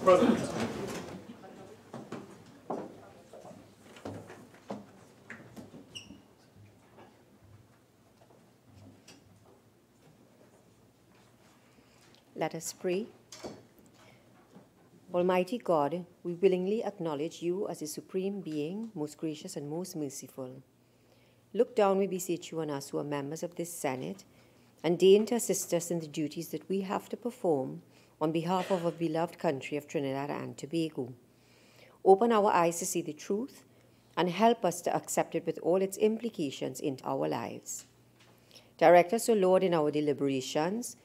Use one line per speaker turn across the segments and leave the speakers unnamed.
President.
Let us pray. Almighty God, we willingly acknowledge you as the supreme being, most gracious and most merciful. Look down, we beseech you, on us who are members of this Senate, and deign to assist us in the duties that we have to perform on behalf of our beloved country of Trinidad and Tobago. Open our eyes to see the truth and help us to accept it with all its implications into our lives. Direct us, O Lord, in our deliberations,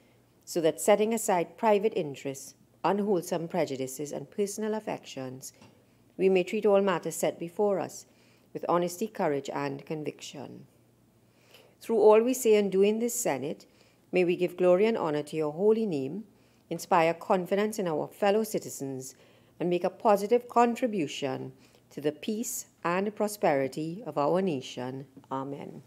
so that setting aside private interests, unwholesome prejudices, and personal affections, we may treat all matters set before us with honesty, courage, and conviction. Through all we say and do in this Senate, may we give glory and honor to your holy name, inspire confidence in our fellow citizens, and make a positive contribution to the peace and prosperity of our nation. Amen.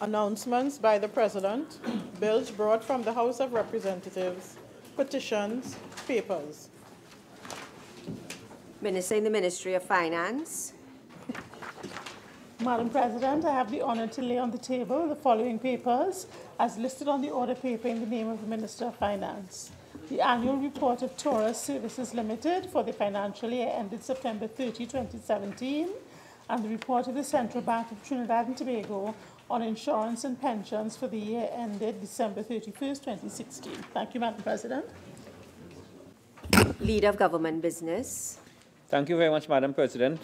Announcements by the President, bills brought from the House of Representatives, petitions, papers.
Minister in the Ministry of Finance.
Madam President, I have the honor to lay on the table the following papers as listed on the order paper in the name of the Minister of Finance. The annual report of Taurus Services Limited for the financial year ended September 30, 2017, and the report of the Central Bank of Trinidad and Tobago on insurance and pensions for the year ended December 31st, 2016. Thank you, Madam President.
Leader of Government Business.
Thank you very much, Madam President.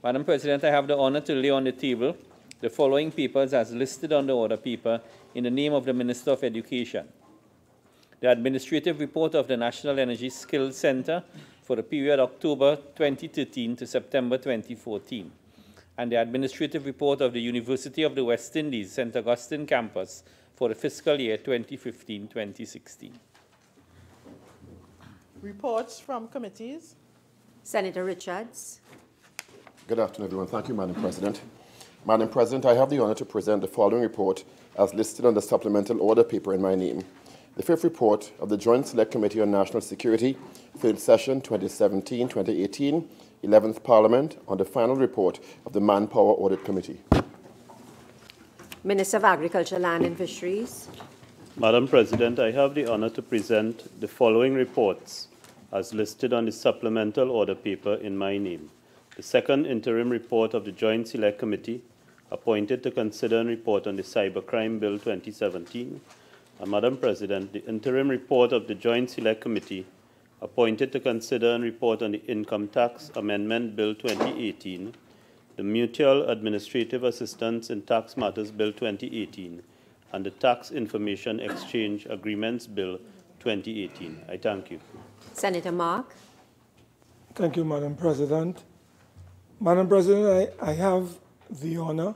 Madam President, I have the honor to lay on the table the following papers as listed on the order paper in the name of the Minister of Education. The administrative report of the National Energy Skills Center for the period October 2013 to September 2014. And the administrative report of the University of the West Indies, St. Augustine campus for the fiscal year 2015-2016.
Reports from committees.
Senator Richards.
Good afternoon, everyone. Thank you, Madam President. Madam President, I have the honor to present the following report as listed on the supplemental order paper in my name. The fifth report of the Joint Select Committee on National Security, 3rd Session 2017-2018, 11th Parliament, on the final report of the Manpower Audit Committee.
Minister of Agriculture, Land and Fisheries.
Madam President, I have the honor to present the following reports as listed on the supplemental order paper in my name. The second interim report of the Joint Select Committee, appointed to consider and report on the Cybercrime Bill 2017. And Madam President, the interim report of the Joint Select Committee, appointed to consider and report on the Income Tax Amendment Bill 2018, the Mutual Administrative Assistance in Tax Matters Bill 2018, and the Tax Information Exchange Agreements Bill 2018. I thank you.
Senator Mark.
Thank you, Madam President. Madam President, I have the honor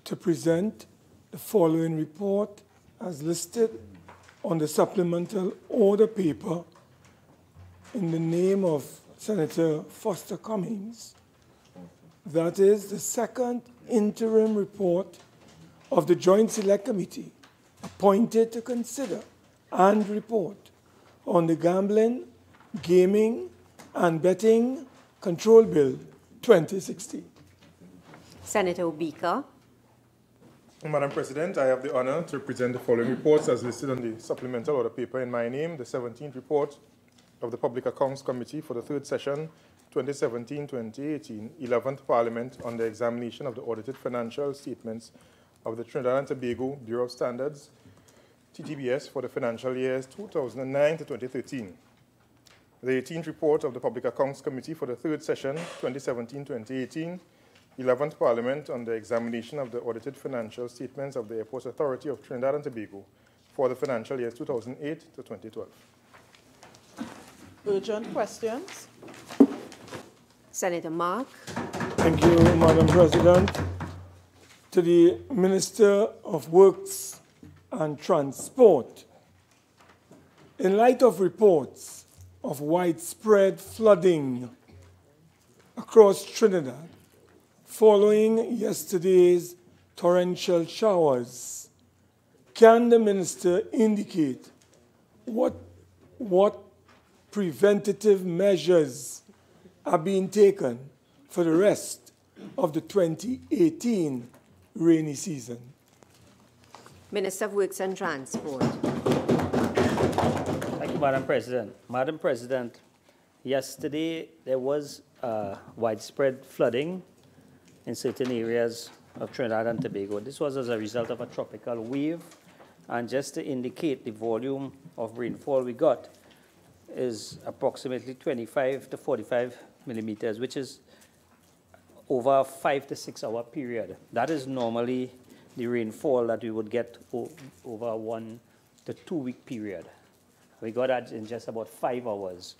to present the following report as listed on the supplemental order paper in the name of Senator Foster Cummings. That is the second interim report of the Joint Select Committee appointed to consider and report on the Gambling, Gaming, and Betting Control Bill 2016.
Senator Obika.
Madam President, I have the honor to present the following reports as listed on the supplemental order paper in my name. The 17th report of the Public Accounts Committee for the 3rd Session 2017-2018, 11th Parliament on the examination of the audited financial statements of the Trinidad and Tobago Bureau of Standards, TTBS, for the financial years 2009 to 2013. The 18th report of the Public Accounts Committee for the 3rd Session 2017-2018, 11th Parliament on the examination of the audited financial statements of the Airports Authority of Trinidad and Tobago for the financial years 2008 to 2012.
Urgent questions.
Senator Mark.
Thank you, Madam President. To the Minister of Works and Transport. In light of reports of widespread flooding across Trinidad following yesterday's torrential showers, can the Minister indicate what preventative measures are being taken for the rest of the 2018 rainy season?
Minister of Works and Transport.
Thank you, Madam President. Madam President, yesterday there was widespread flooding in certain areas of Trinidad and Tobago. This was as a result of a tropical wave. And just to indicate the volume of rainfall we got is approximately 25 to 45 millimeters, which is over a 5 to 6 hour period. That is normally the rainfall that we would get over a 1 to 2 week period. We got that in just about 5 hours.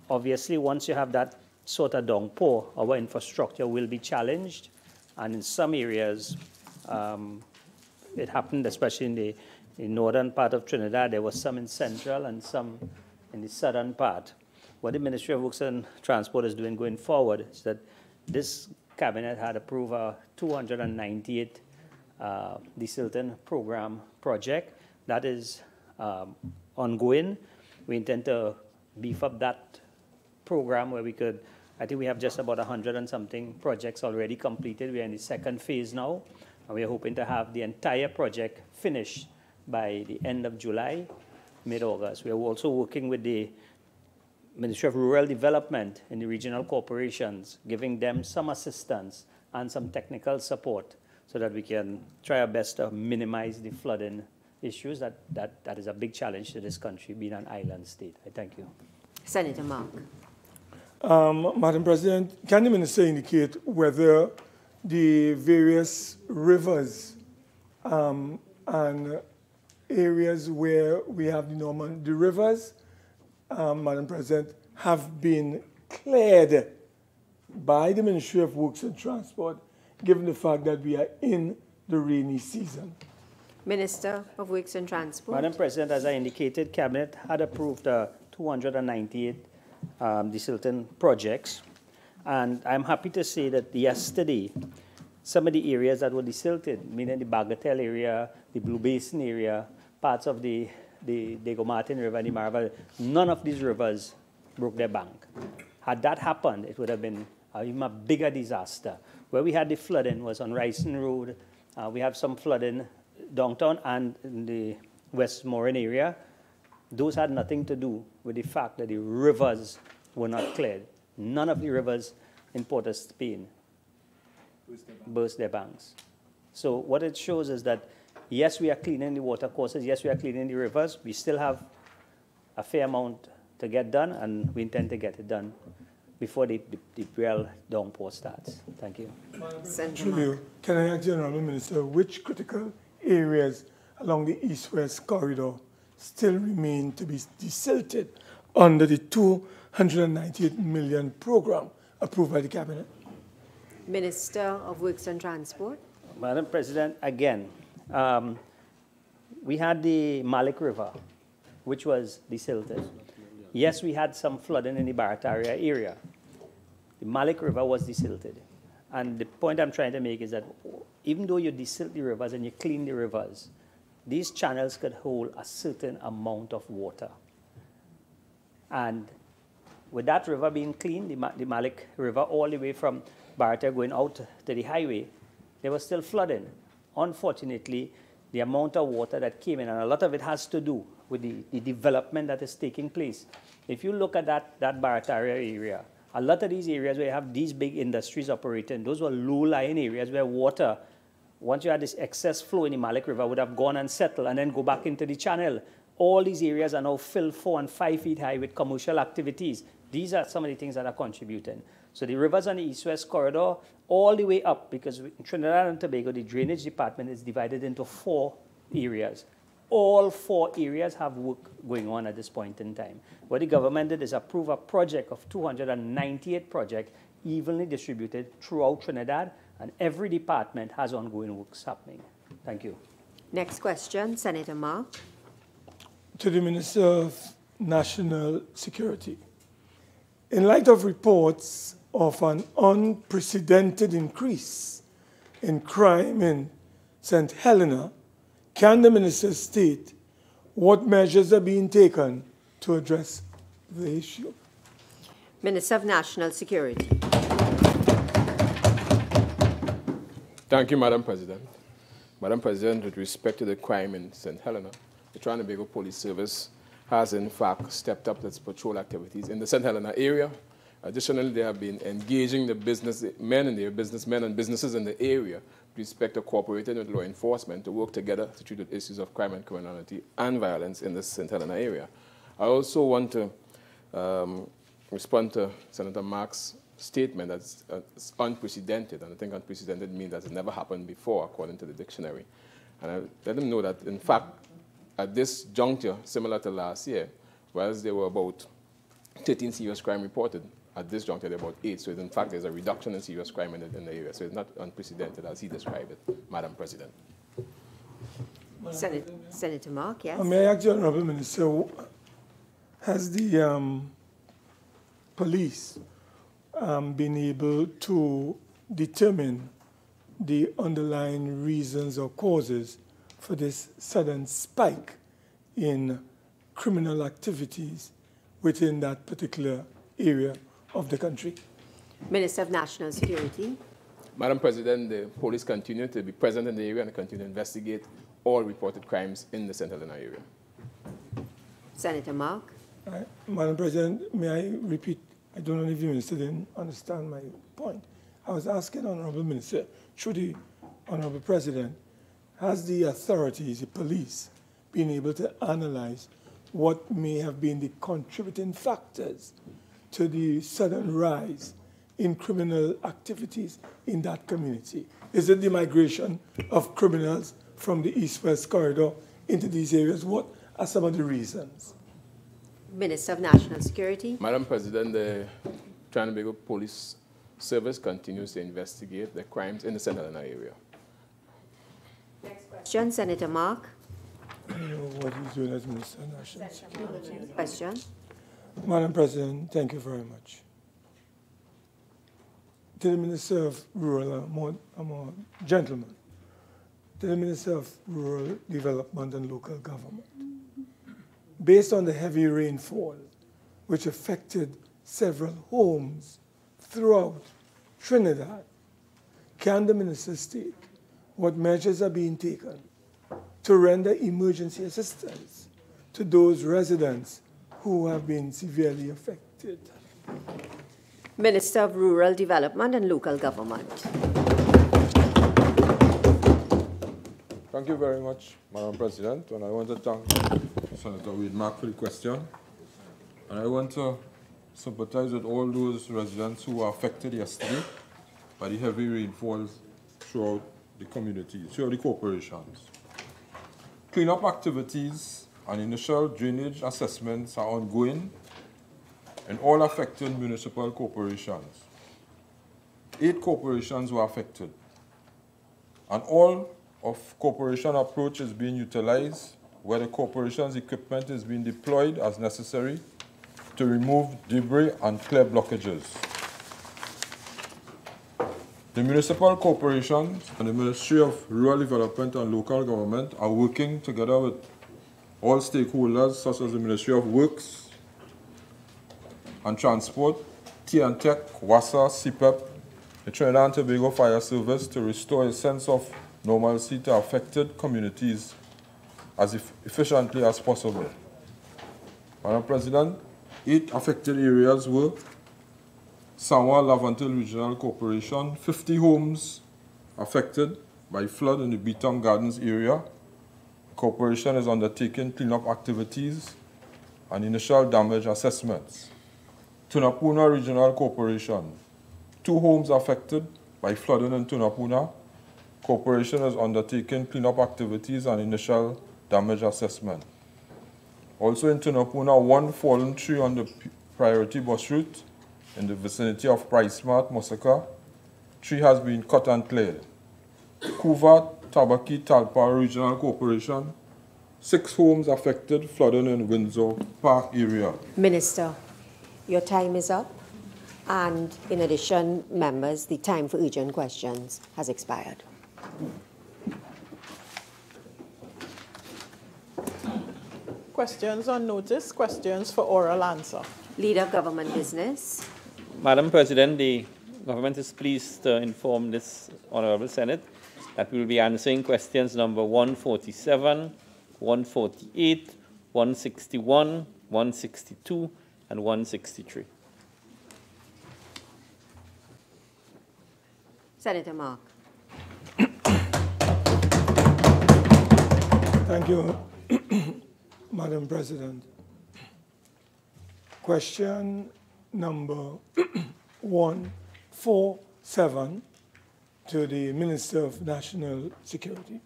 Obviously, once you have that sort of downpour, our infrastructure will be challenged. And in some areas, it happened, especially in the northern part of Trinidad. There was some in central and some in the southern part. What the Ministry of Works and Transport is doing going forward is that this cabinet had approved a 298 desilting program project that is ongoing. We intend to beef up that program where we could, I think we have just about 100 and something projects already completed. We are in the second phase now, and we are hoping to have the entire project finished by the end of July, mid-August. We are also working with the Ministry of Rural Development and the regional corporations, giving them some assistance and some technical support so that we can try our best to minimize the flooding issues. That is a big challenge to this country, being an island state. I thank you.
Senator Mark.
Madam President, can the Minister indicate whether the various rivers and areas where we have the rivers, Madam President, have been cleared by the Ministry of Works and Transport, given the fact that we are in the rainy season?
Minister of Works and Transport.
Madam President, as I indicated, Cabinet had approved 298 desilting projects. And I'm happy to say that yesterday, some of the areas that were desilted, meaning the Bagatelle area, the Blue Basin area, parts of the Diego Martin River and the Marval, none of these rivers broke their bank. Had that happened, it would have been even a bigger disaster. Where we had the flooding was on Ricin Road. We have some flooding downtown and in the Westmoreland area. Those had nothing to do with the fact that the rivers were not cleared. None of the rivers in Port of Spain burst their banks. So what it shows is that, yes, we are cleaning the water courses. Yes, we are cleaning the rivers. We still have a fair amount to get done, and we intend to get it done before the real downpour starts. Thank you.
Truly, can I ask the Honourable Minister, which critical areas along the east-west corridor still remain to be desilted under the 298 million program approved by the Cabinet?
Minister of Works and Transport.
Madam President, again, we had the Malik River, which was desilted. Yes, we had some flooding in the Barataria area. The Malik River was desilted. And the point I'm trying to make is that even though you desilt the rivers and you clean the rivers, these channels could hold a certain amount of water. And with that river being cleaned, the Malik River, all the way from Barataria going out to the highway, there was still flooding. Unfortunately, the amount of water that came in, and a lot of it has to do with the development that is taking place. If you look at that Barataria area, a lot of these areas where you have these big industries operating, those were low-lying areas where water, once you had this excess flow in the Malik River, would have gone and settled and then go back into the channel. All these areas are now filled 4 and 5 feet high with commercial activities. These are some of the things that are contributing. So the rivers on the east-west corridor, all the way up, because in Trinidad and Tobago, the drainage department is divided into 4 areas. All 4 areas have work going on at this point in time. What the government did is approve a project of 298 projects evenly distributed throughout Trinidad, and every department has ongoing works happening. Thank you.
Next question, Senator Mark.
To the Minister of National Security. In light of reports of an unprecedented increase in crime in St. Helena, can the Minister state what measures are being taken to address the issue?
Minister of National Security.
Thank you, Madam President. Madam President, with respect to the crime in St. Helena, the Trinidad and Tobago Police Service has in fact stepped up its patrol activities in the St. Helena area. Additionally, they have been engaging the businessmen and businesses in the area with respect to cooperating with law enforcement to work together to treat the issues of crime and criminality and violence in the St. Helena area. I also want to respond to Senator Mark's statement that it's unprecedented, and I think unprecedented means that it never happened before, according to the dictionary. And I let them know that, in fact, at this juncture, similar to last year, whereas there were about 13 serious crime reported, at this juncture there are about 8. So in fact, there's a reduction in serious crime in the area. So it's not unprecedented as he described it, Madam President.
Senator Mark, yes.
May I ask the Honourable Minister, has the police been able to determine the underlying reasons or causes for this sudden spike in criminal activities within that particular area of the country?
Minister of National Security.
Madam President, the police continue to be present in the area and continue to investigate all reported crimes in the St. Helena area.
Senator Mark.
Madam President, may I repeat? I don't know if the Minister didn't understand my point. I was asking Honourable Minister, through the Honourable President, has the authorities, the police, been able to analyze what may have been the contributing factors to the sudden rise in criminal activities in that community? Is it the migration of criminals from the east-west corridor into these areas? What are some of the reasons?
Minister of National Security.
Madam President, the Trinidad and Tobago Police Service continues to investigate the crimes in the St. Helena area.
Next question, Senator Mark.
I know what he's doing as Minister of National Security.
Question.
Madam President, thank you very much. To the Minister of Rural, I'm a gentleman. To the Minister of Rural Development and Local Government. Based on the heavy rainfall, which affected several homes throughout Trinidad, can the Minister state what measures are being taken to render emergency assistance to those residents who have been severely affected?
Minister of Rural Development and Local Government.
Thank you very much, Madam President, and I want to thank Senator Mark for the question. And I want to sympathize with all those residents who were affected yesterday by the heavy rainfalls throughout the community, throughout the corporations. Cleanup activities and initial drainage assessments are ongoing in all affected municipal corporations. 8 corporations were affected, and all of corporation approach is being utilized where the corporation's equipment is being deployed as necessary to remove debris and clear blockages. The municipal corporations and the Ministry of Rural Development and Local Government are working together with all stakeholders such as the Ministry of Works and Transport, T&Tech, WASA, CPEP, the Trinidad and Tobago Fire Service to restore a sense of normalcy to affected communities as efficiently as possible. Madam President, 8 affected areas were Sanwa Lavantil Regional Corporation, 50 homes affected by flood in the Beaton Gardens area. The corporation is undertaking cleanup activities and initial damage assessments. Tunapuna Regional Corporation, 2 homes affected by flooding in Tunapuna. Corporation is undertaking cleanup activities and initial damage assessment. Also in Tunapuna, 1 fallen tree on the priority bus route in the vicinity of Price Mart, Mosaka. Tree has been cut and cleared. Kuva, Tabaki Talpa Regional Corporation. 6 homes affected, flooding in Windsor Park area.
Minister, your time is up. And in addition, members, the time for urgent questions has expired.
Questions on notice, questions for oral answer.
Leader of Government Business.
Madam President, the government is pleased to inform this Honorable Senate that we will be answering questions number 147, 148, 161, 162, and 163.
Senator Mark.
Thank you, Madam President. Question number 147 to the Minister of National Security.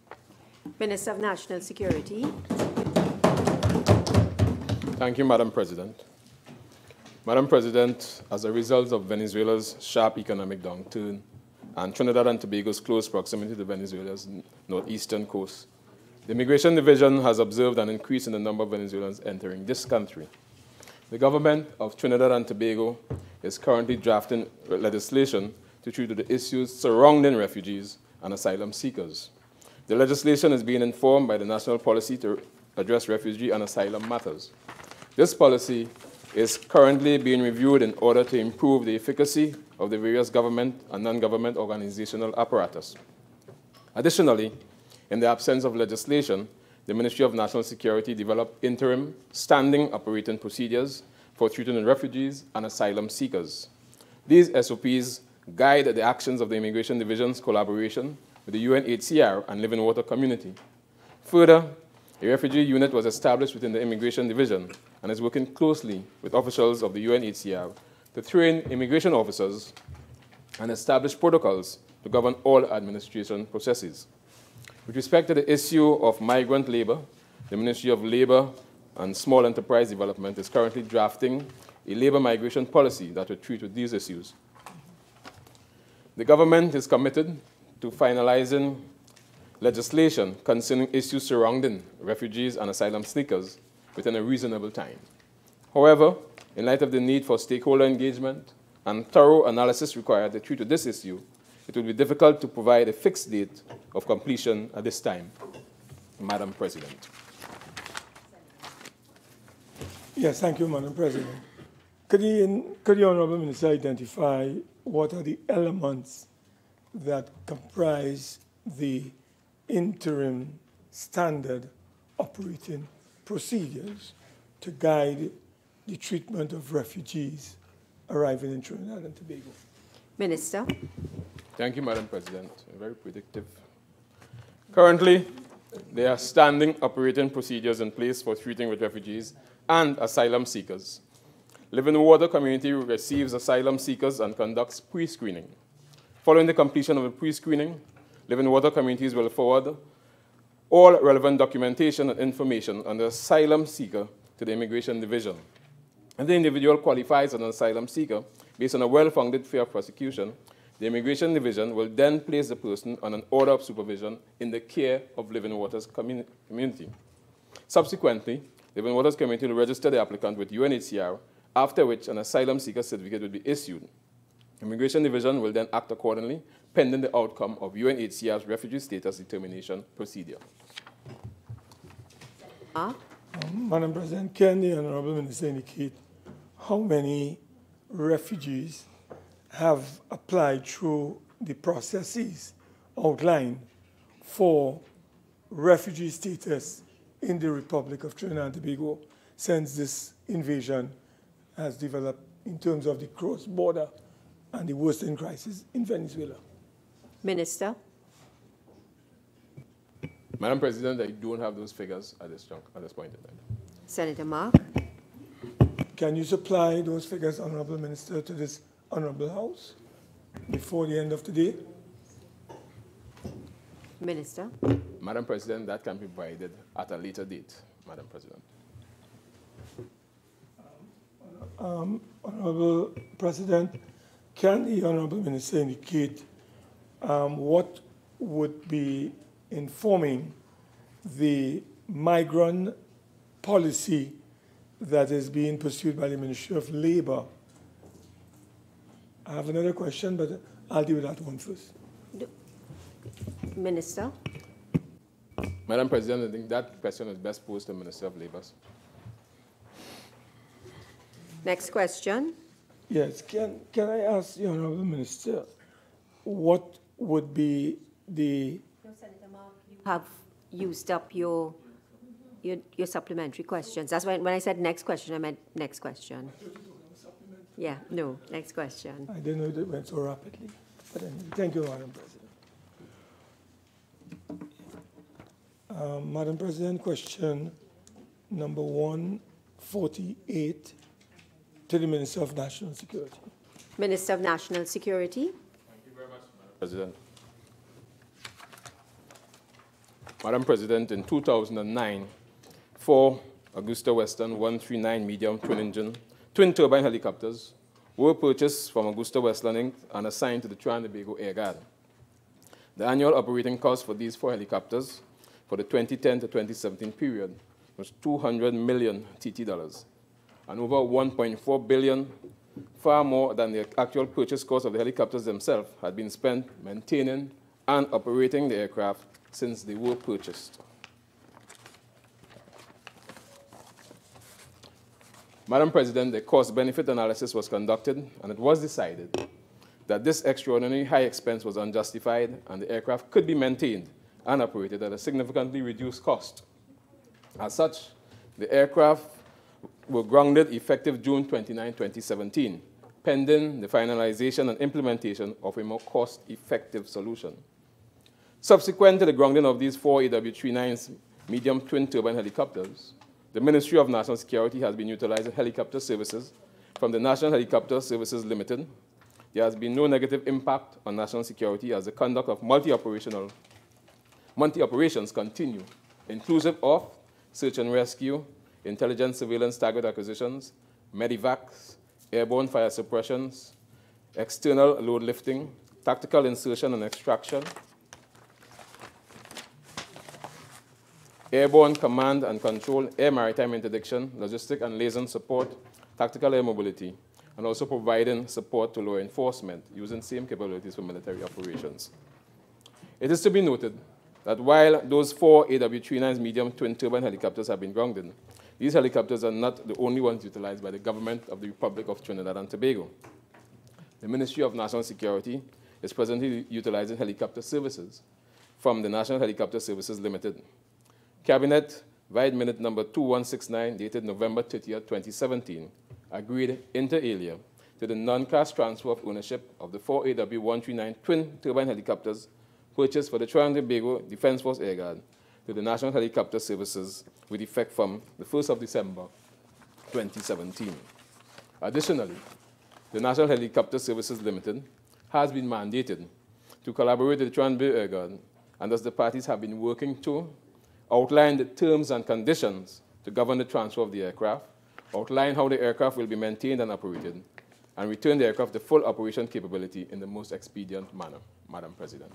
Minister of National Security.
Thank you, Madam President. Madam President, as a result of Venezuela's sharp economic downturn and Trinidad and Tobago's close proximity to Venezuela's northeastern coast, the Immigration Division has observed an increase in the number of Venezuelans entering this country. The government of Trinidad and Tobago is currently drafting legislation to treat the issues surrounding refugees and asylum seekers. The legislation is being informed by the national policy to address refugee and asylum matters. This policy is currently being reviewed in order to improve the efficacy of the various government and non-government organizational apparatus. Additionally, in the absence of legislation, the Ministry of National Security developed interim standing operating procedures for treating refugees and asylum seekers. These SOPs guide the actions of the Immigration Division's collaboration with the UNHCR and Living Water community. Further, a refugee unit was established within the Immigration Division and is working closely with officials of the UNHCR to train immigration officers and establish protocols to govern all administration processes. With respect to the issue of migrant labor, the Ministry of Labor and Small Enterprise Development is currently drafting a labor migration policy that will treat with these issues. The government is committed to finalizing legislation concerning issues surrounding refugees and asylum seekers within a reasonable time. However, in light of the need for stakeholder engagement and thorough analysis required to treat with this issue, it will be difficult to provide a fixed date of completion at this time, Madam President.
Yes, thank you, Madam President. Could the Honourable Minister identify what are the elements that comprise the interim standard operating procedures to guide the treatment of refugees arriving in Trinidad and Tobago?
Minister.
Thank you, Madam President. Very predictive. Currently, there are standing operating procedures in place for treating with refugees and asylum seekers. Living Water community receives asylum seekers and conducts pre-screening. Following the completion of the pre-screening, Living Water communities will forward all relevant documentation and information on the asylum seeker to the Immigration Division. If the individual qualifies as an asylum seeker based on a well-founded fear of prosecution, the Immigration Division will then place the person on an order of supervision in the care of Living Waters community. Subsequently, Living Waters community will register the applicant with UNHCR, after which an asylum seeker certificate will be issued. Immigration Division will then act accordingly, pending the outcome of UNHCR's refugee status determination procedure.
Madam President, can the Honourable Minister indicate how many refugees have applied through the processes outlined for refugee status in the Republic of Trinidad and Tobago since this invasion has developed in terms of the cross-border and the worsening crisis in Venezuela?
Minister.
Madam President, I don't have those figures at this point in time.
Senator Mark.
Can you supply those figures, Honourable Minister, to this Honourable House before the end of the day?
Minister.
Madam President, that can be provided at a later date, Madam President.
Honourable President, can the Honourable Minister indicate what would be informing the migrant policy that is being pursued by the Ministry of Labour. I have another question, but I'll deal with that one first.
Minister.
Madam President, I think that question is best posed to the Minister of Labour.
Next question.
Yes, can I ask the Honourable Minister, what would be the...
No, Senator Mark, you have used up your supplementary questions. That's when I said next question, I meant next question. Yeah, no, next question.
I didn't know it went so rapidly. But anyway, thank you, Madam President. Madam President, question number 148 to the Minister of National Security.
Minister of National Security.
Thank you very much, Madam President. Madam President, in 2009, 4 Augusta Western 139 medium twin turbine helicopters were purchased from Augusta Western Inc. and assigned to the Trinidad and Tobago Air Guard. The annual operating cost for these 4 helicopters for the 2010 to 2017 period was $200 million TT dollars, and over $1.4 billion, far more than the actual purchase cost of the helicopters themselves, had been spent maintaining and operating the aircraft since they were purchased. Madam President, the cost-benefit analysis was conducted, and it was decided that this extraordinary high expense was unjustified and the aircraft could be maintained and operated at a significantly reduced cost. As such, the aircraft were grounded effective June 29, 2017, pending the finalization and implementation of a more cost-effective solution. Subsequent to the grounding of these 4 AW39 medium twin-turbine helicopters, the Ministry of National Security has been utilizing helicopter services from the National Helicopter Services Limited. There has been no negative impact on national security as the conduct of multi-operations continue, inclusive of search and rescue, intelligence surveillance target acquisitions, medivacs, airborne fire suppressions, external load lifting, tactical insertion and extraction, airborne command and control, air maritime interdiction, logistic and liaison support, tactical air mobility, and also providing support to law enforcement using same capabilities for military operations. It is to be noted that while those 4 AW39 medium twin-turbine helicopters have been grounded, these helicopters are not the only ones utilized by the government of the Republic of Trinidad and Tobago. The Ministry of National Security is presently utilizing helicopter services from the National Helicopter Services Limited. Cabinet, via minute number 2169, dated November 30, 2017, agreed inter alia to the non-cash transfer of ownership of the 4 AW139 twin-turbine helicopters purchased for the Trinidad and Tobago Defense Force Air Guard to the National Helicopter Services with effect from the 1st of December 2017. Additionally, the National Helicopter Services Limited has been mandated to collaborate with the Trinidad and Tobago Air Guard, and thus the parties have been working to outline the terms and conditions to govern the transfer of the aircraft, outline how the aircraft will be maintained and operated, and return the aircraft to full operation capability in the most expedient manner, Madam President.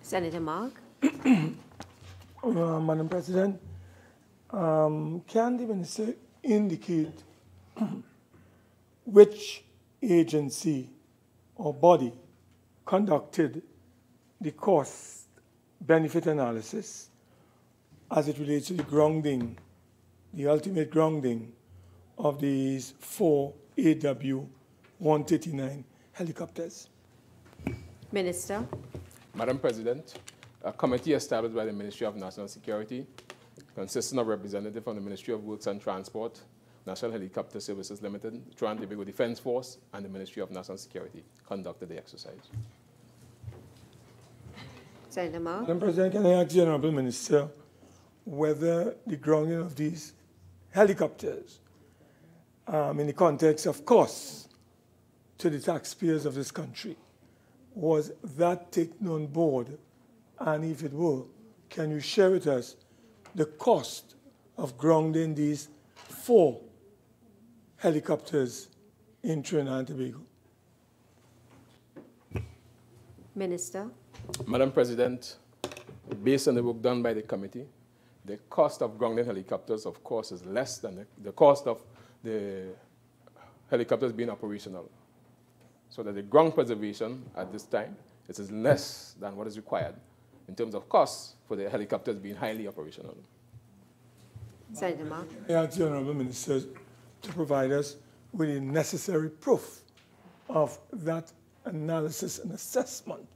Senator Mark.
Madam President, can the Minister indicate which agency or body conducted the cost-benefit analysis as it relates to the grounding, the ultimate grounding of these 4 AW139 helicopters?
Minister.
Madam President, a committee established by the Ministry of National Security, consisting of representatives from the Ministry of Works and Transport, National Helicopter Services Limited, Trinidad and Tobago Defense Force, and the Ministry of National Security, conducted the exercise.
Senator Mark.
Madam President, can I ask the Honourable Minister whether the grounding of these helicopters in the context of costs to the taxpayers of this country, was that taken on board? And if it were, can you share with us the cost of grounding these 4 helicopters in Trinidad and Tobago?
Minister.
Madam President, based on the work done by the committee, the cost of grounded helicopters, of course, is less than the cost of the helicopters being operational. So that the ground preservation at this time is less than what is required in terms of costs for the helicopters being highly operational.
Senator Mark.
I ask the Honourable Minister to provide us with the necessary proof of that analysis and assessment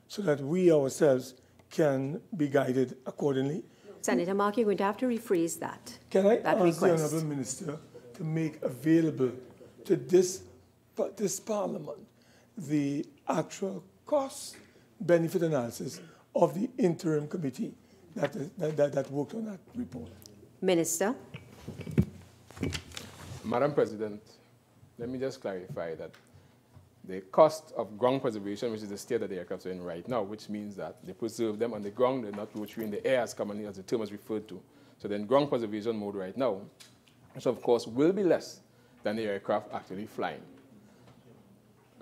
so that we ourselves can be guided accordingly.
Senator Mark, you're going to have to rephrase that.
Can I
that
ask
request.
the Honourable Minister to make available to this Parliament the actual cost-benefit analysis of the interim committee that worked on that report?
Minister.
Madam President, let me just clarify that the cost of ground preservation, which is the state that the aircraft are in right now, which means that they preserve them on the ground, they not go through in the air as commonly as the term is referred to. So then ground preservation mode right now, which of course will be less than the aircraft actually flying.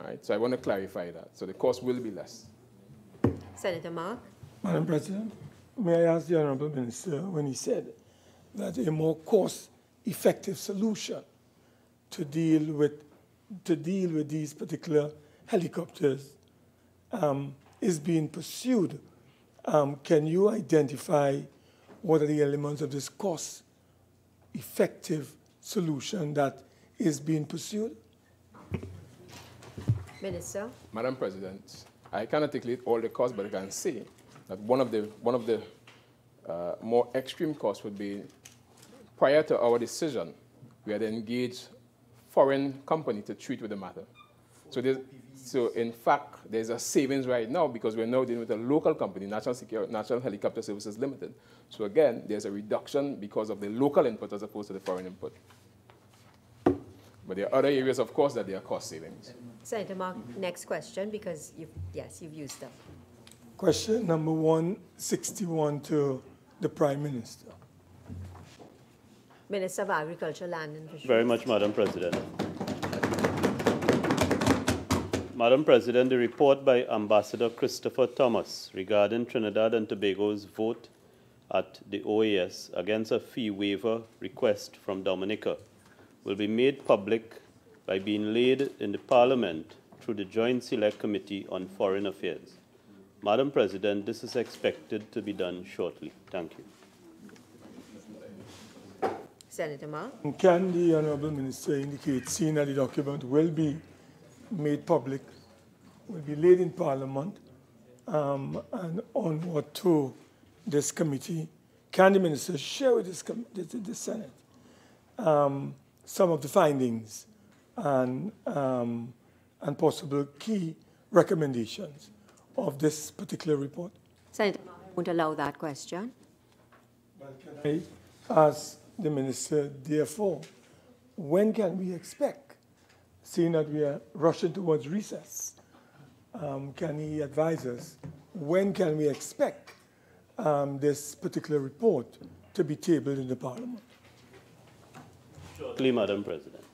All right, so I want to clarify that. So the cost will be less.
Senator Mark.
Madam President, may I ask the Honourable Minister, when he said that a more cost-effective solution to deal with these particular helicopters is being pursued, can you identify what are the elements of this cost-effective solution that is being pursued?
Minister.
Madam President, I cannot articulate all the costs, but I can say that one of the more extreme costs would be, prior to our decision, we had engaged foreign company to treat with the matter. So in fact, there's a savings right now because we're now dealing with a local company, National Helicopter Services Limited. So again, there's a reduction because of the local input as opposed to the foreign input. But there are other areas, of course, that there are cost savings.
Senator Mark, next question, because you've used them.
Question number 161 to the Prime Minister.
Minister of Agriculture, Land and Fisheries.
Very much, Madam President. Madam President, the report by Ambassador Christopher Thomas regarding Trinidad and Tobago's vote at the OAS against a fee waiver request from Dominica will be made public by being laid in the Parliament through the Joint Select Committee on Foreign Affairs. Madam President, this is expected to be done shortly. Thank you.
Senator Mark.
Can the Honourable Minister indicate, seeing that the document will be made public, will be laid in Parliament, and onward to this committee, can the Minister share with the Senate some of the findings and possible key recommendations of this particular report?
Senator Mark, I won't allow that question.
I ask the Minister, therefore, when can we expect, seeing that we are rushing towards recess, can he advise us, when can we expect this particular report to be tabled in the Parliament?
Shortly, Madam President.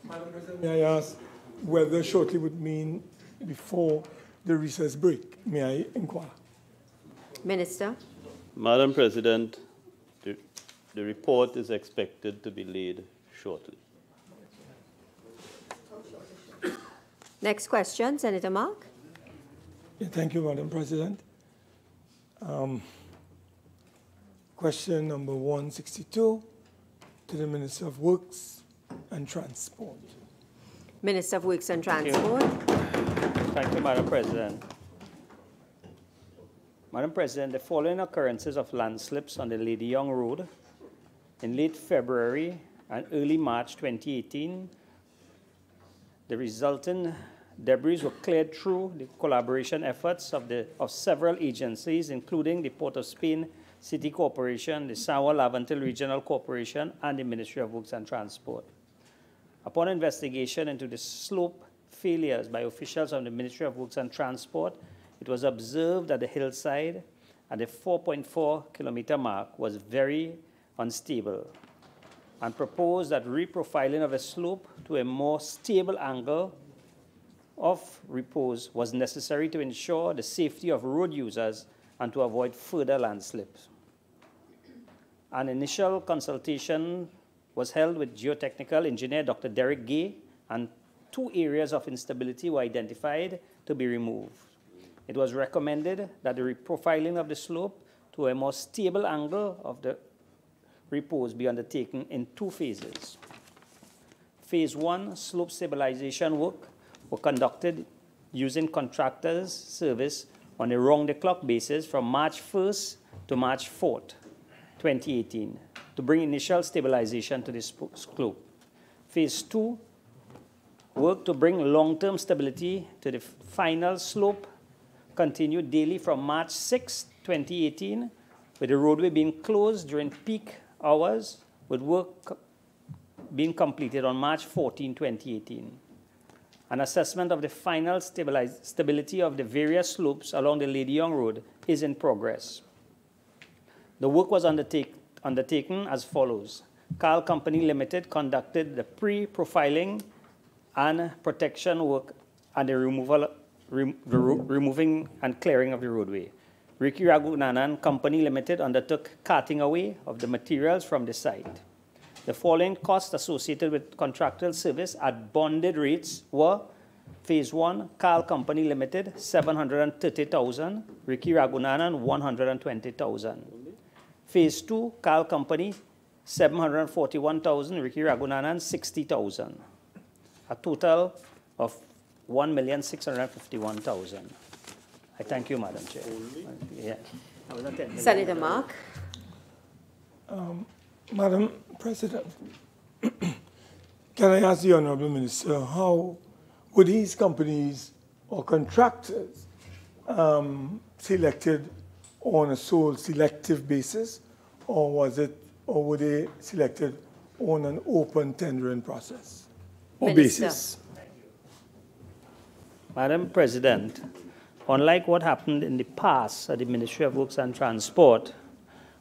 Madam President, may I ask whether shortly would mean before the recess break? May I inquire?
Minister.
Madam President, the report is expected to be laid shortly.
Next question, Senator Mark.
Yeah, thank you, Madam President. Question number 162 to the Minister of Works and Transport.
Minister of Works and Transport.
Thank you, Madam President. Madam President, the following occurrences of landslips on the Lady Young Road in late February and early March 2018, the resulting debris were cleared through the collaboration efforts of several agencies, including the Port of Spain City Corporation, the Sawa-Laventil Regional Corporation, and the Ministry of Works and Transport. Upon investigation into the slope failures by officials of the Ministry of Works and Transport, it was observed that the hillside at the 4.4-kilometer mark was very unstable, and proposed that reprofiling of a slope to a more stable angle of repose was necessary to ensure the safety of road users and to avoid further landslips. An initial consultation was held with geotechnical engineer Dr. Derek Gay, and 2 areas of instability were identified to be removed. It was recommended that the reprofiling of the slope to a more stable angle of the repose be undertaken in 2 phases. Phase 1, slope stabilization work, were conducted using contractors' service on a round-the-clock basis from March 1st to March 4th, 2018, to bring initial stabilization to this slope. Phase 2, work to bring long-term stability to the final slope, continued daily from March 6, 2018, with the roadway being closed during peak hours, with work being completed on March 14, 2018. An assessment of the final stability of the various slopes along the Lady Young Road is in progress. The work was undertaken as follows. Carl Company Limited conducted the pre-profiling and protection work and the removing and clearing of the roadway. Ricky Ragunanan Company Limited undertook carting away of the materials from the site. The following costs associated with contractual service at bonded rates were: Phase 1, Carl Company Limited, $730,000, Ricky Ragunanan, $120,000. Phase 2, Carl Company, $741,000, Ricky Ragunanan, $60,000. A total of $1,651,000. I thank you, Madam Chair. Yeah.
Senator Mark.
Madam President, can I ask the Honourable Minister, how were these companies or contractors selected on a sole selective basis, or were they selected on an open tendering process or basis?
Madam President, unlike what happened in the past at the Ministry of Works and Transport,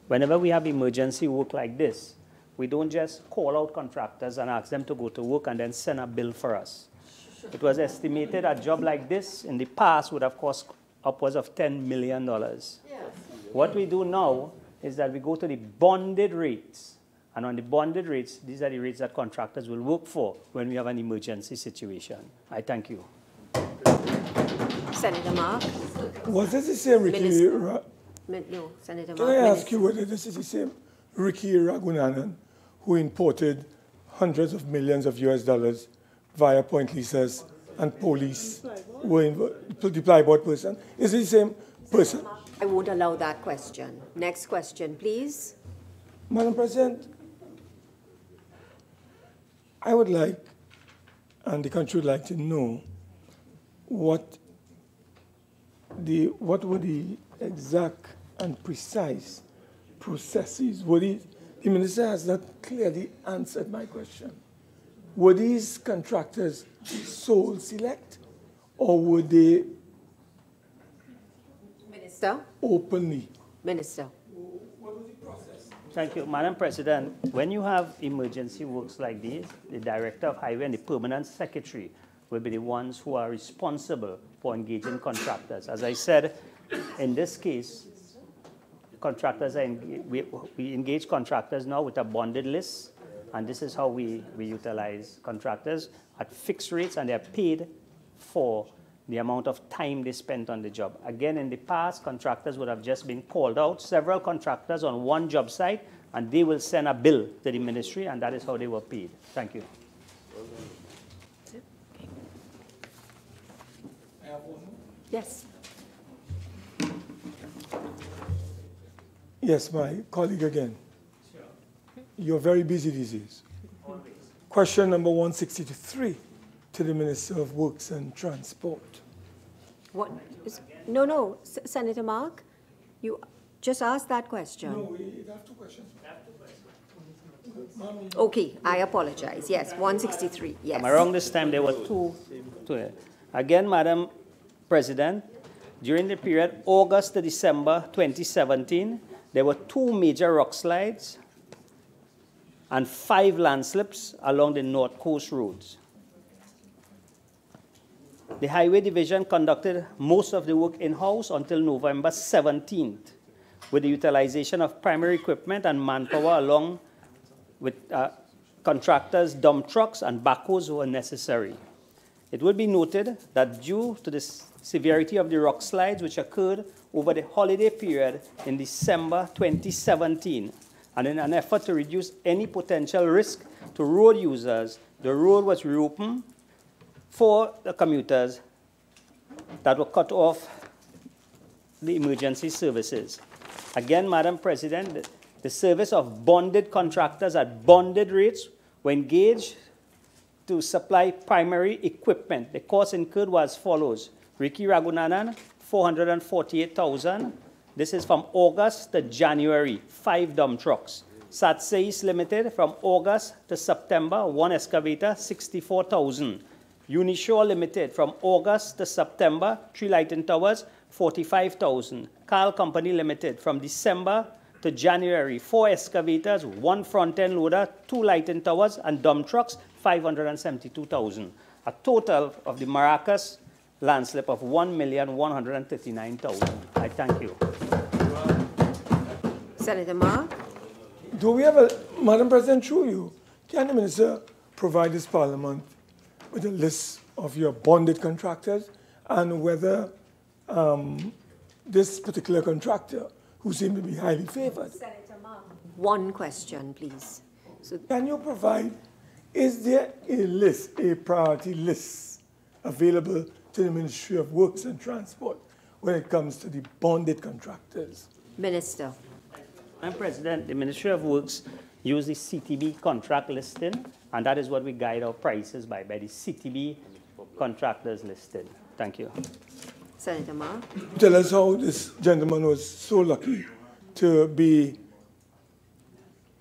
whenever we have emergency work like this, we don't just call out contractors and ask them to go to work and then send a bill for us. It was estimated a job like this in the past would have cost upwards of $10 million. Yes. What we do now is that we go to the bonded rates, and on the bonded rates, these are the rates that contractors will work for when we have an emergency situation. I thank you.
Senator Mark.
Was this the same Ricky?
No, Senator Mark.
Can I ask you whether this is the same Ricky Ragunanan who imported hundreds of millions of US dollars via point leases and police were the plyboard person? Is it the same person?
I won't allow that question. Next question, please.
Madam President, I would like, and the country would like to know, what were the exact and precise processes? The Minister has not clearly answered my question. Were these contractors sole select, or were they
Minister?
Openly?
Minister.
What was the process?
Thank you. Madam President, when you have emergency works like these, the Director of Highway and the Permanent Secretary will be the ones who are responsible for engaging contractors. As I said, in this case, contractors we engage contractors now with a bonded list, and this is how we utilize contractors at fixed rates, and they're paid for the amount of time they spent on the job. Again, in the past, contractors would have just been called out, several contractors on one job site, and they will send a bill to the ministry, and that is how they were paid. Thank you.
Yes.
Yes, my colleague again. Sure. You're very busy these days. Always. Question number 163 to the Minister of Works and Transport.
What? No, Senator Mark, you just asked that question.
No, we have 2 questions.
Okay, I apologize. Yes, 163. Yes.
Around this time, there were two. Again, Madam President, during the period August to December 2017, there were 2 major rock slides and 5 landslips along the North Coast roads. The Highway Division conducted most of the work in-house until November 17th, with the utilization of primary equipment and manpower along with contractors, dump trucks, and backhoes were necessary. It will be noted that due to the severity of the rock slides which occurred over the holiday period in December 2017, and in an effort to reduce any potential risk to road users, the road was reopened for the commuters that were cut off the emergency services. Again, Madam President, the service of bonded contractors at bonded rates were engaged to supply primary equipment. The cost incurred was as follows. Ricky Ragunanan, $448,000. This is from August to January, 5 dump trucks. Satsais Limited, from August to September, 1 excavator, $64,000. Unishore Limited, from August to September, 3 lighting towers, $45,000. Carl Company Limited, from December to January, 4 excavators, 1 front-end loader, 2 lighting towers, and dump trucks, $572,000. A total of the Maracas landslip of $1,139,000. I thank you.
Senator Ma.
Do we have a, Madam President, through you, can the Minister provide this Parliament with a list of your bonded contractors and whether this particular contractor, who seems to be highly favored?
Senator Ma. One question, please. So,
can you provide, is there a list, a priority list available to the Ministry of Works and Transport when it comes to the bonded contractors?
Minister.
Madam President, the Ministry of Works uses the CTB contract listing, and that is what we guide our prices by the CTB contractors listed. Thank you.
Senator Ma.
Tell us how this gentleman was so lucky to be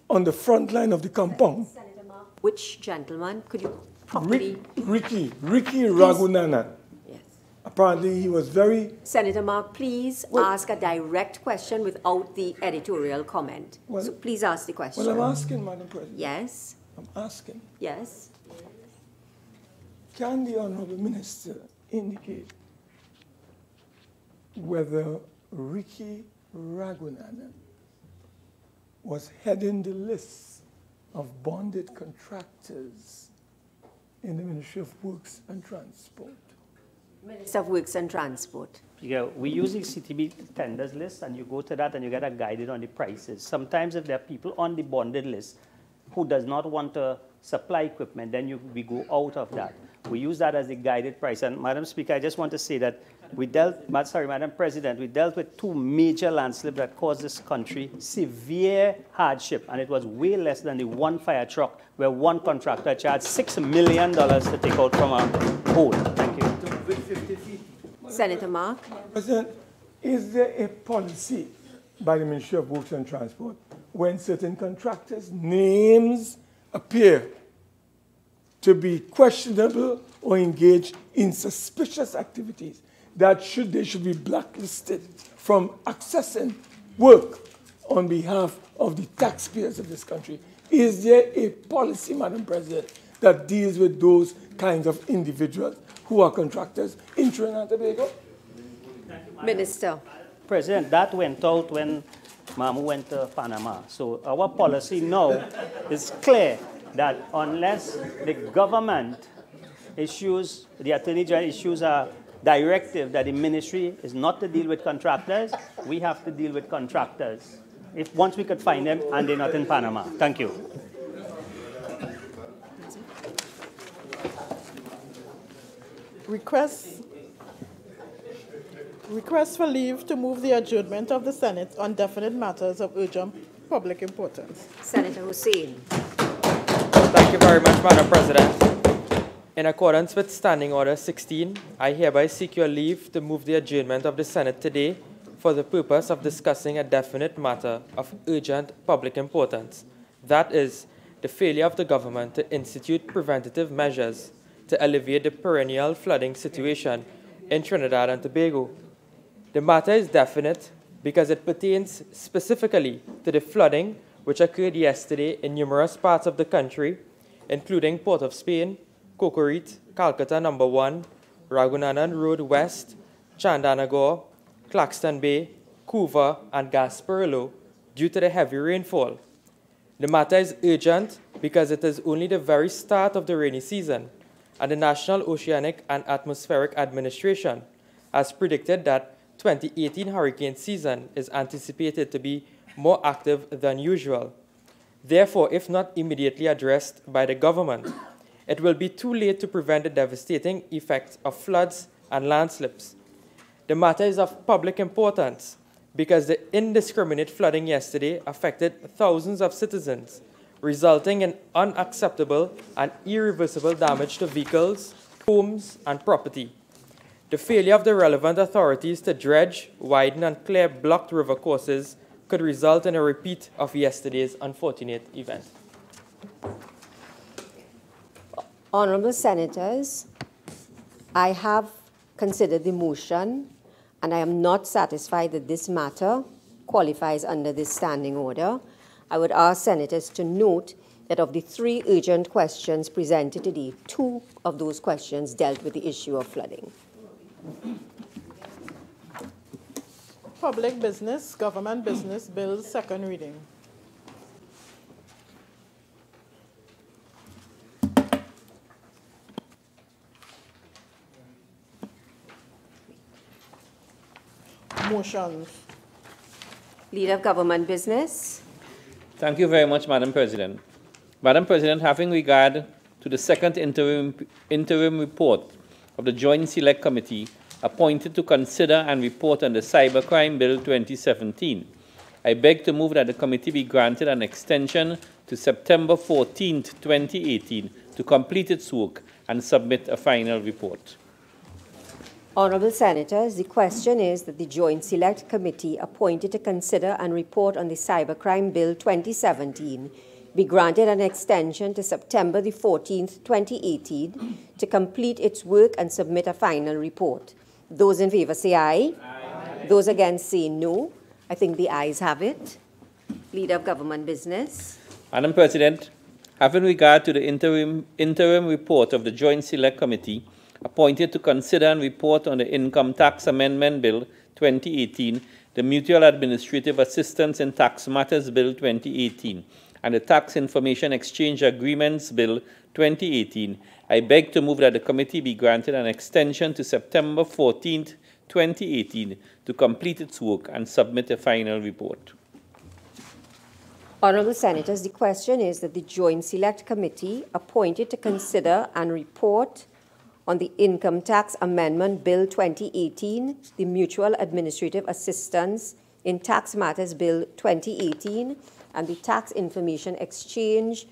on the front line of the compound.
Senator Ma. Which gentleman? Could you properly...
Ricky Ragunanan.
Yes.
Apparently he was very...
Senator Ma, please ask a direct question without the editorial comment.
Well,
so please ask the question.
Well, I'm asking, Madam President.
Yes.
I'm asking.
Yes.
Can the Honourable Minister indicate whether Ricky Ragunanan was heading the list of bonded contractors in the Ministry of Works and Transport?
Minister of Works and Transport.
Yeah, we use the CTB tenders list, and you go to that and you get a guided on the prices. Sometimes if there are people on the bonded list who does not want to supply equipment, then we go out of that. We use that as the guided price. And Madam Speaker, I just want to say that Madam President, we dealt with 2 major landslips that caused this country severe hardship, and it was way less than the 1 fire truck where 1 contractor charged $6 million to take out from a hole. Thank you.
Senator Ma.
President, is there a policy by the Ministry of Works and Transport when certain contractors' names appear to be questionable or engaged in suspicious activities, that they should be blacklisted from accessing work on behalf of the taxpayers of this country? Is there a policy, Madam President, that deals with those kinds of individuals who are contractors in Trinidad and Tobago?
Minister.
President, that went out when Mamu went to Panama. So our policy now is clear that unless the government issues, the Attorney General issues a directive that the ministry is not to deal with contractors, we have to deal with contractors. Once we could find them and they're not in Panama. Thank you.
Request for leave to move the adjournment of the Senate on definite matters of urgent public importance.
Senator Hussain.
Thank you very much, Madam President. In accordance with Standing Order 16, I hereby seek your leave to move the adjournment of the Senate today for the purpose of discussing a definite matter of urgent public importance. That is, the failure of the government to institute preventative measures to alleviate the perennial flooding situation in Trinidad and Tobago. The matter is definite because it pertains specifically to the flooding which occurred yesterday in numerous parts of the country, including Port of Spain, Cocorite, Calcutta No. 1, Ragunanan Road West, Chandanagore, Claxton Bay, Couva, and Gasparillo due to the heavy rainfall. The matter is urgent because it is only the very start of the rainy season, and the National Oceanic and Atmospheric Administration has predicted that 2018 hurricane season is anticipated to be more active than usual. Therefore, if not immediately addressed by the government, it will be too late to prevent the devastating effects of floods and landslips. The matter is of public importance because the indiscriminate flooding yesterday affected thousands of citizens, resulting in unacceptable and irreversible damage to vehicles, homes, and property. The failure of the relevant authorities to dredge, widen, and clear blocked river courses could result in a repeat of yesterday's unfortunate event.
Honourable Senators, I have considered the motion, and I am not satisfied that this matter qualifies under this standing order. I would ask Senators to note that of the 3 urgent questions presented today, 2 of those questions dealt with the issue of flooding.
Public Business, Government Business Bill, second reading. Motions.
Leader of Government Business.
Thank you very much, Madam President. Madam President, having regard to the second interim report of the Joint Select Committee appointed to consider and report on the Cybercrime Bill 2017, I beg to move that the committee be granted an extension to September 14, 2018 to complete its work and submit a final report.
Honourable Senators, the question is that the Joint Select Committee appointed to consider and report on the Cybercrime Bill 2017 be granted an extension to September the 14th, 2018 to complete its work and submit a final report. Those in favour say aye. Aye. Those against say no. I think the ayes have it. Leader of Government Business.
Madam President, having regard to the interim report of the Joint Select Committee appointed to consider and report on the Income Tax Amendment Bill 2018, the Mutual Administrative Assistance in Tax Matters Bill 2018, and the Tax Information Exchange Agreements Bill 2018, I beg to move that the committee be granted an extension to September 14, 2018 to complete its work and submit a final report.
Honourable Senators, the question is that the Joint Select Committee appointed to consider and report on the Income Tax Amendment Bill 2018, the Mutual Administrative Assistance in Tax Matters Bill 2018, and the Tax Information Exchange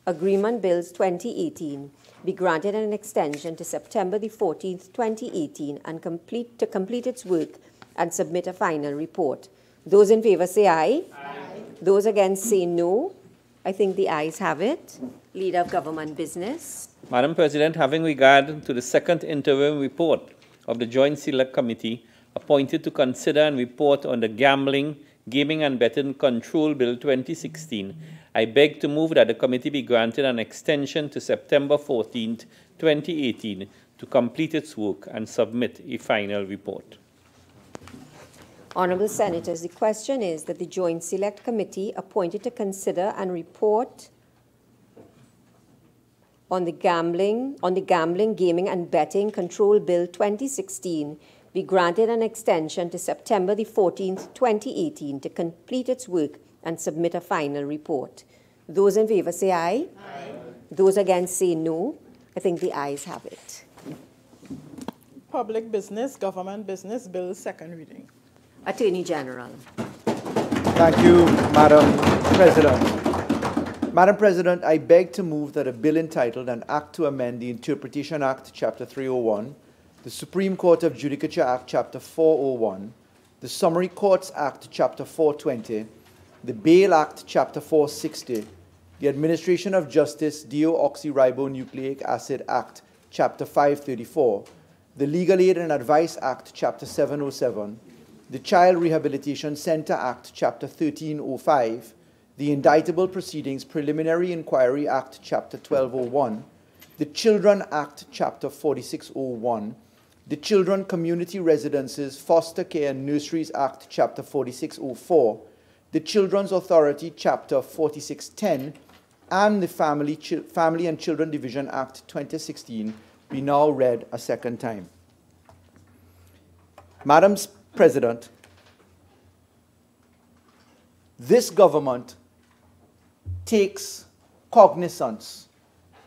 Agreement Bills 2018 be granted an extension to September the 14th, 2018 and complete its work and submit a final report. Those in favour say aye. Aye. Those against say no. I think the ayes have it. Leader of Government Business.
Madam President, having regard to the second interim report of the Joint Select Committee appointed to consider and report on the Gambling, Gaming and Betting Control Bill 2016, I beg to move that the committee be granted an extension to September 14, 2018 to complete its work and submit a final report.
Honourable Senators, the question is that the Joint Select Committee appointed to consider and report on the Gambling, Gaming and Betting Control Bill 2016 be granted an extension to September the 14th, 2018 to complete its work and submit a final report. Those in favour say aye. Aye. Those against say no. I think the ayes have it.
Public Business, Government Business Bill, second reading.
Attorney General.
Thank you, Madam President. Madam President, I beg to move that a bill entitled An Act to Amend the Interpretation Act, Chapter 301, the Supreme Court of Judicature Act, Chapter 401, the Summary Courts Act, Chapter 420, the Bail Act, Chapter 460, the Administration of Justice Deoxyribonucleic Acid Act, Chapter 534, the Legal Aid and Advice Act, Chapter 707, the Child Rehabilitation Center Act, Chapter 1305, the Indictable Proceedings Preliminary Inquiry Act, Chapter 1201, the Children Act, Chapter 4601, the Children Community Residences, Foster Care and Nurseries Act, Chapter 4604, the Children's Authority, Chapter 4610, and the Family and Children Division Act 2016 be now read a second time. Madam President, this government takes cognizance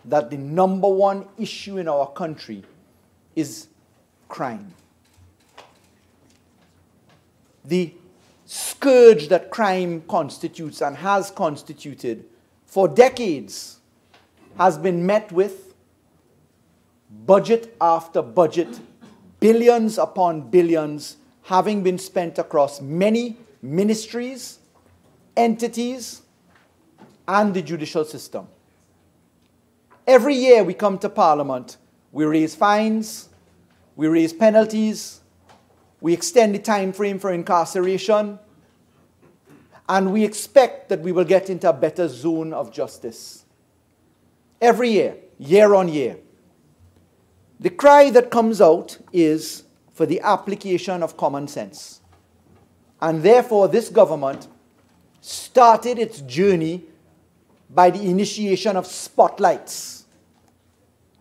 that the number one issue in our country is crime. The scourge that crime constitutes and has constituted for decades has been met with budget after budget, billions upon billions having been spent across many ministries, entities, and the judicial system. Every year we come to Parliament, we raise fines, we raise penalties, we extend the time frame for incarceration, and we expect that we will get into a better zone of justice. Every year, year on year. The cry that comes out is for the application of common sense. And therefore, this government started its journey by the initiation of spotlights.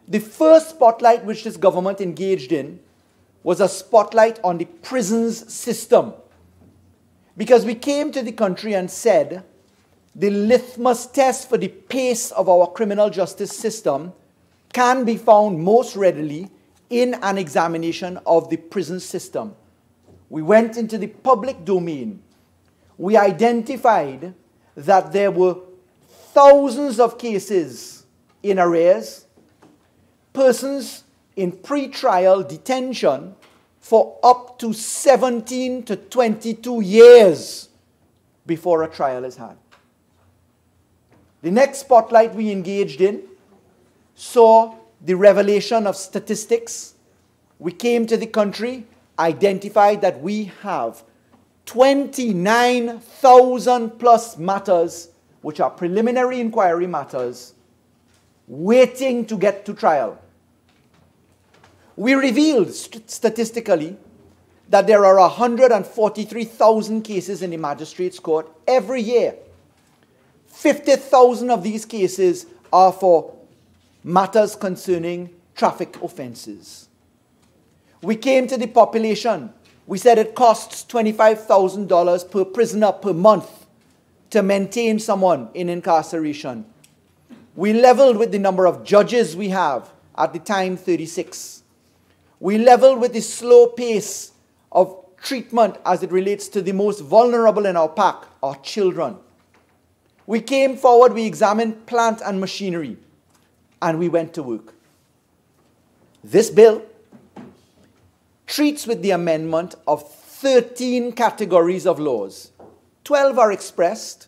The first spotlight which this government engaged in was a spotlight on the prisons system. Because we came to the country and said the litmus test for the pace of our criminal justice system can be found most readily in an examination of the prison system. We went into the public domain. We identified that there were thousands of cases in arrears, persons in pre-trial detention for up to 17 to 22 years before a trial is had. The next spotlight we engaged in saw the revelation of statistics. We came to the country, identified that we have 29,000 plus matters, which are preliminary inquiry matters, waiting to get to trial. We revealed statistically that there are 143,000 cases in the magistrates' court every year. 50,000 of these cases are for matters concerning traffic offenses. We came to the population. We said it costs $25,000 per prisoner per month to maintain someone in incarceration. We leveled with the number of judges we have, at the time 36. We leveled with the slow pace of treatment as it relates to the most vulnerable in our pack, our children. We came forward, we examined plant and machinery, and we went to work. This bill treats with the amendment of 13 categories of laws. 12 are expressed,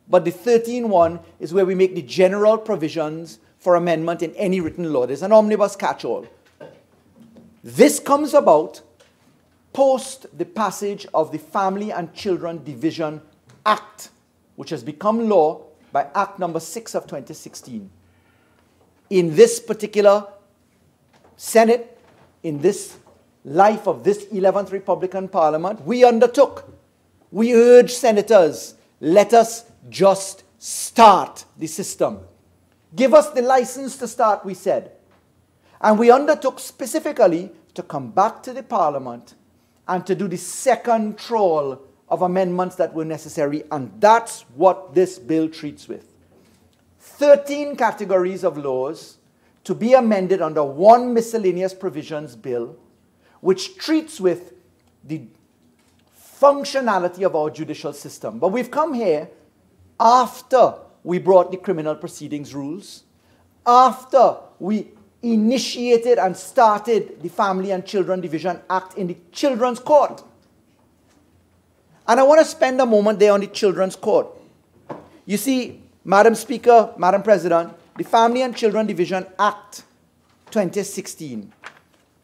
but the 13th one is where we make the general provisions for amendment in any written law. There's an omnibus catch-all. This comes about post the passage of the Family and Children Division Act, which has become law by Act number 6 of 2016. In this particular Senate, in this life of this 11th Republican Parliament, we urged senators, let us just start the system. Give us the license to start, we said. And we undertook specifically to come back to the Parliament and to do the second trawl of amendments that were necessary, and that's what this bill treats with. 13 categories of laws to be amended under one miscellaneous provisions bill, which treats with the functionality of our judicial system. But we've come here after we brought the criminal proceedings rules, after we initiated and started the Family and Children Division Act in the Children's Court. And I want to spend a moment there on the Children's Court. You see, Madam Speaker, Madam President, the Family and Children Division Act 2016,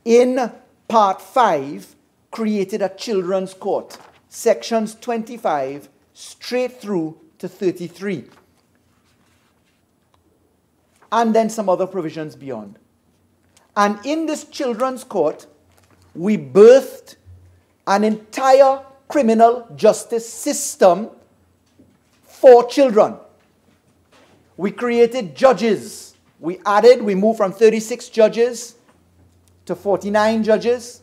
in Part 5, created a Children's Court, Sections 25 straight through to 33. and then some other provisions beyond. And in this children's court, we birthed an entire criminal justice system for children. We created judges. We moved from 36 judges to 49 judges.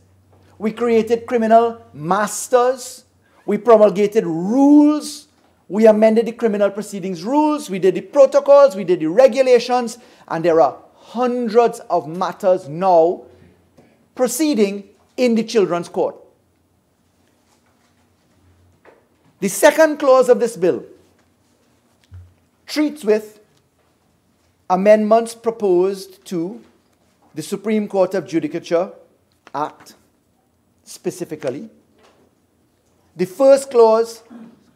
We created criminal masters. We promulgated rules. We amended the criminal proceedings rules. We did the protocols. We did the regulations. And there are hundreds of matters now proceeding in the children's court. The second clause of this bill treats with amendments proposed to the Supreme Court of Judicature Act specifically. The first clause,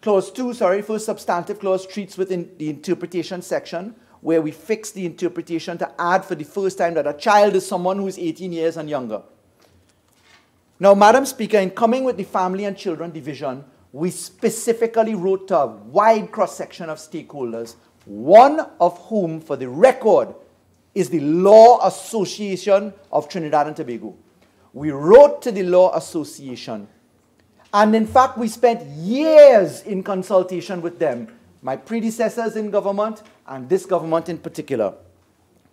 first substantive clause treats within the interpretation section, where we fix the interpretation to add for the first time that a child is someone who is 18 years and younger. Now, Madam Speaker, in coming with the Family and Children Division, we specifically wrote to a wide cross-section of stakeholders, one of whom, for the record, is the Law Association of Trinidad and Tobago. We wrote to the Law Association, and in fact, we spent years in consultation with them, my predecessors in government, and this government in particular.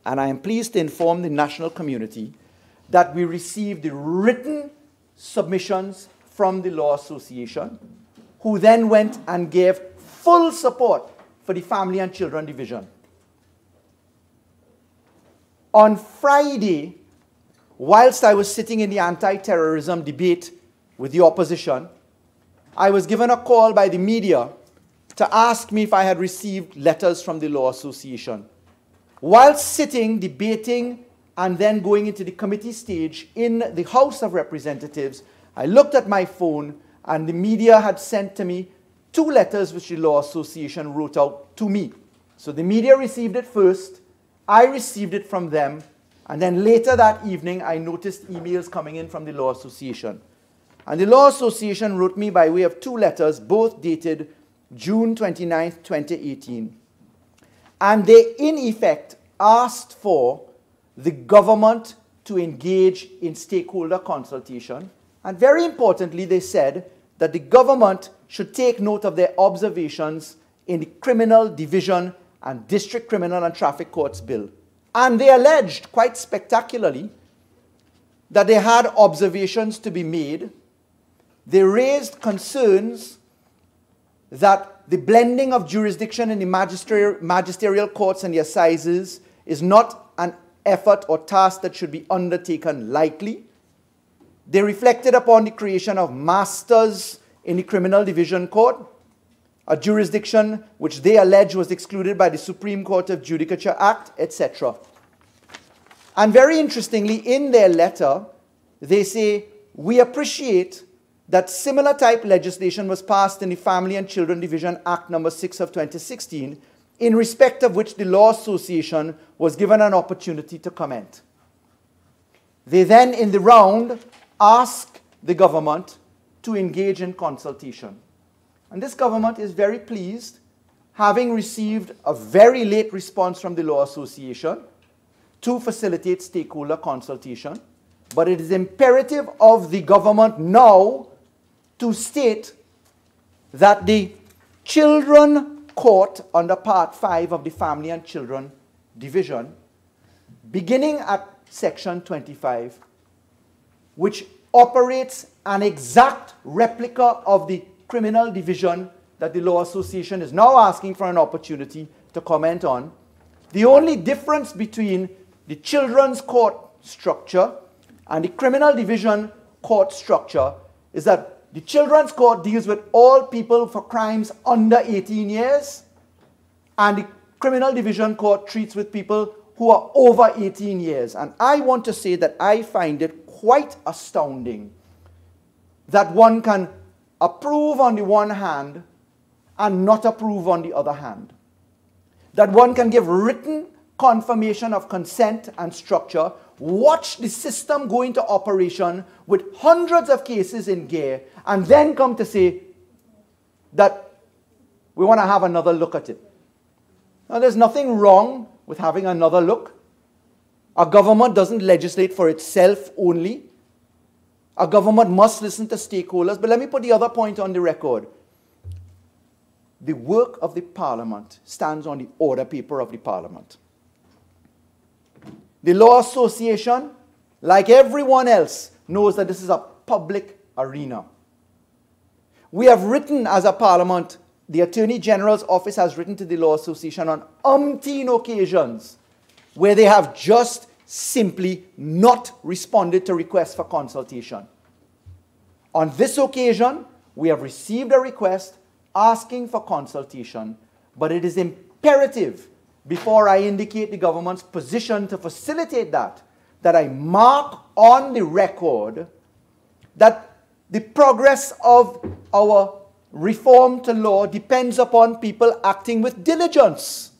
And I am pleased to inform the national community that we received the written submissions from the Law Association, who then went and gave full support for the Family and Children Division. On Friday, whilst I was sitting in the anti-terrorism debate with the opposition, I was given a call by the media to ask me if I had received letters from the Law Association. Whilst sitting, debating, and then going into the committee stage in the House of Representatives, I looked at my phone, and the media had sent to me 2 letters which the Law Association wrote out to me. So the media received it first, I received it from them, and then later that evening I noticed emails coming in from the Law Association. And the Law Association wrote me by way of 2 letters, both dated June 29th, 2018. And they, in effect, asked for the government to engage in stakeholder consultation. And very importantly, they said that the government should take note of their observations in the Criminal Division and District Criminal and Traffic Courts Bill. And they alleged, quite spectacularly, that they had observations to be made. They raised concerns that the blending of jurisdiction in the magisterial courts and the assizes is not an effort or task that should be undertaken lightly. They reflected upon the creation of masters in the Criminal Division Court, a jurisdiction which they allege was excluded by the Supreme Court of Judicature Act, etc. And very interestingly, in their letter, they say, we appreciate that similar type legislation was passed in the Family and Children Division Act No. 6 of 2016, in respect of which the Law Association was given an opportunity to comment. They then, in the round, asked the government to engage in consultation. And this government is very pleased, having received a very late response from the Law Association to facilitate stakeholder consultation. But it is imperative of the government now to state that the Children Court under Part 5 of the Family and Children Division, beginning at Section 25, which operates an exact replica of the Criminal Division that the Law Association is now asking for an opportunity to comment on. The only difference between the Children's Court structure and the Criminal Division Court structure is that the Children's Court deals with all people for crimes under 18 years, and the Criminal Division Court treats with people who are over 18 years. And I want to say that I find it quite astounding that one can approve on the one hand and not approve on the other hand. That one can give written confirmation of consent and structure, watch the system go into operation with hundreds of cases in gear, and then come to say that we want to have another look at it. Now, there's nothing wrong with having another look. A government doesn't legislate for itself only. A government must listen to stakeholders. But let me put the other point on the record. The work of the Parliament stands on the order paper of the Parliament. The Law Association, like everyone else, knows that this is a public arena. We have written as a Parliament, the Attorney General's office has written to the Law Association on umpteen occasions where they have just simply not responded to requests for consultation. On this occasion, we have received a request asking for consultation, but it is imperative, before I indicate the government's position to facilitate that I mark on the record that the progress of our reform to law depends upon people acting with diligence.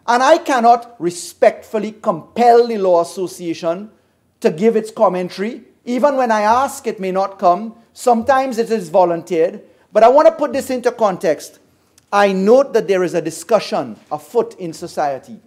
And I cannot respectfully compel the Law Association to give its commentary. Even when I ask, it may not come. Sometimes it is volunteered. But I want to put this into context. I note that there is a discussion afoot in society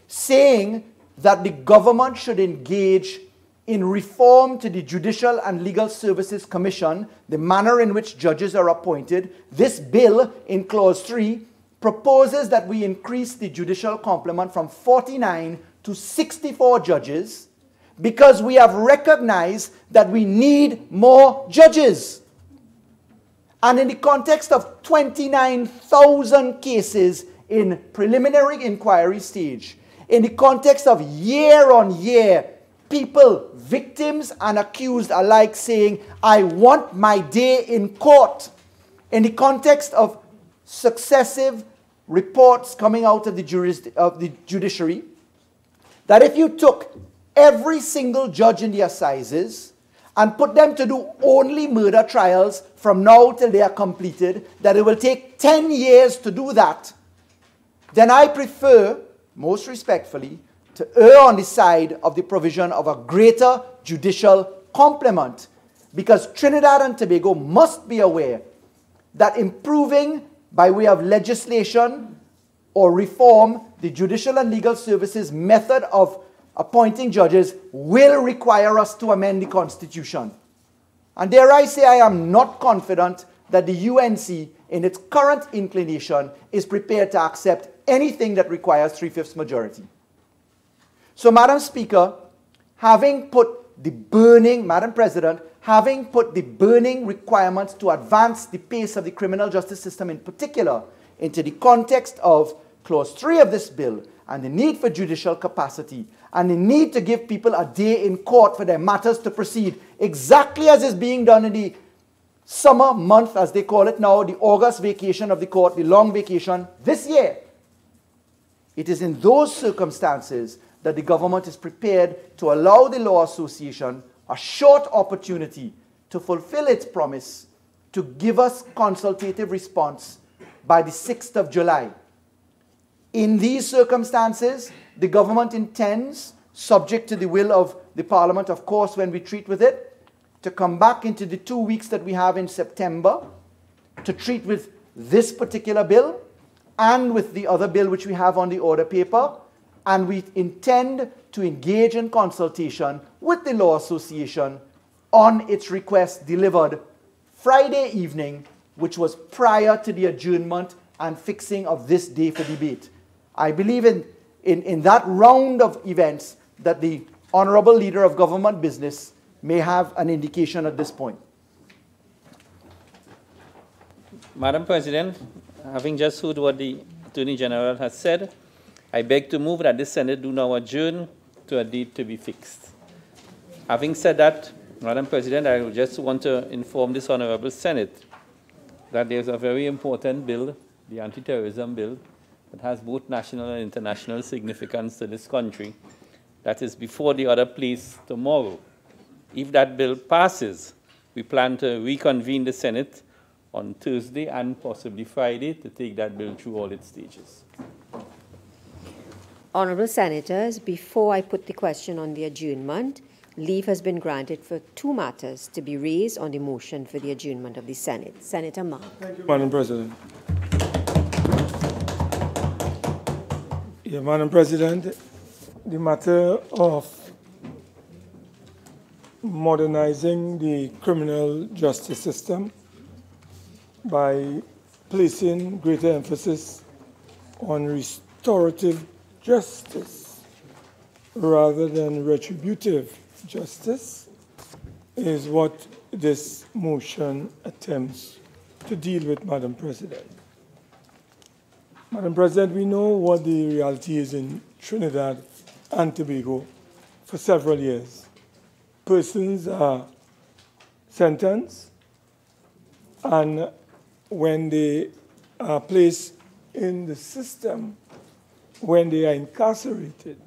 saying that the government should engage in reform to the Judicial and Legal Services Commission, the manner in which judges are appointed. This bill, in Clause 3, proposes that we increase the judicial complement from 49 to 64 judges because we have recognized that we need more judges. And in the context of 29,000 cases in preliminary inquiry stage, in the context of year-on-year people, victims and accused alike saying, I want my day in court, in the context of successive reports coming out of the judiciary, that if you took every single judge in the assizes and put them to do only murder trials from now till they are completed, that it will take 10 years to do that, then I prefer, most respectfully, to err on the side of the provision of a greater judicial complement, because Trinidad and Tobago must be aware that improving by way of legislation or reform the judicial and legal services method of appointing judges will require us to amend the Constitution. And dare I say, I am not confident that the UNC, in its current inclination, is prepared to accept anything that requires 3/5 majority. So, Madam Speaker, having put the burning, Madam President, having put the burning requirements to advance the pace of the criminal justice system in particular into the context of Clause 3 of this bill and the need for judicial capacity and the need to give people a day in court for their matters to proceed, exactly as is being done in the summer month, as they call it now, the August vacation of the court, the long vacation this year. It is in those circumstances that the government is prepared to allow the Law Association a short opportunity to fulfill its promise to give us consultative response by the 6th of July. In these circumstances, the government intends, subject to the will of the Parliament, of course, when we treat with it, to come back into the 2 weeks that we have in September to treat with this particular bill and with the other bill which we have on the order paper. And we intend to engage in consultation with the Law Association on its request delivered Friday evening, which was prior to the adjournment and fixing of this day for debate. I believe in that round of events that the Honourable Leader of Government Business may have an indication at this point.
Madam President, having just heard what the Attorney General has said, I beg to move that the Senate do now adjourn to a date to be fixed. Having said that, Madam President, I just want to inform this Honourable Senate that there's a very important bill, the anti-terrorism bill, that has both national and international significance to this country, that is before the other place tomorrow. If that bill passes, we plan to reconvene the Senate on Thursday and possibly Friday to take that bill through all its stages.
Honourable Senators, before I put the question on the adjournment, leave has been granted for 2 matters to be raised on the motion for the adjournment of the Senate. Senator Mark.
Thank you, Madam President. Yeah, Madam President, the matter of modernizing the criminal justice system by placing greater emphasis on restorative justice rather than retributive justice is what this motion attempts to deal with, Madam President. Madam President, we know what the reality is in Trinidad and Tobago for several years. Persons are sentenced, and when they are placed in the system, when they are incarcerated,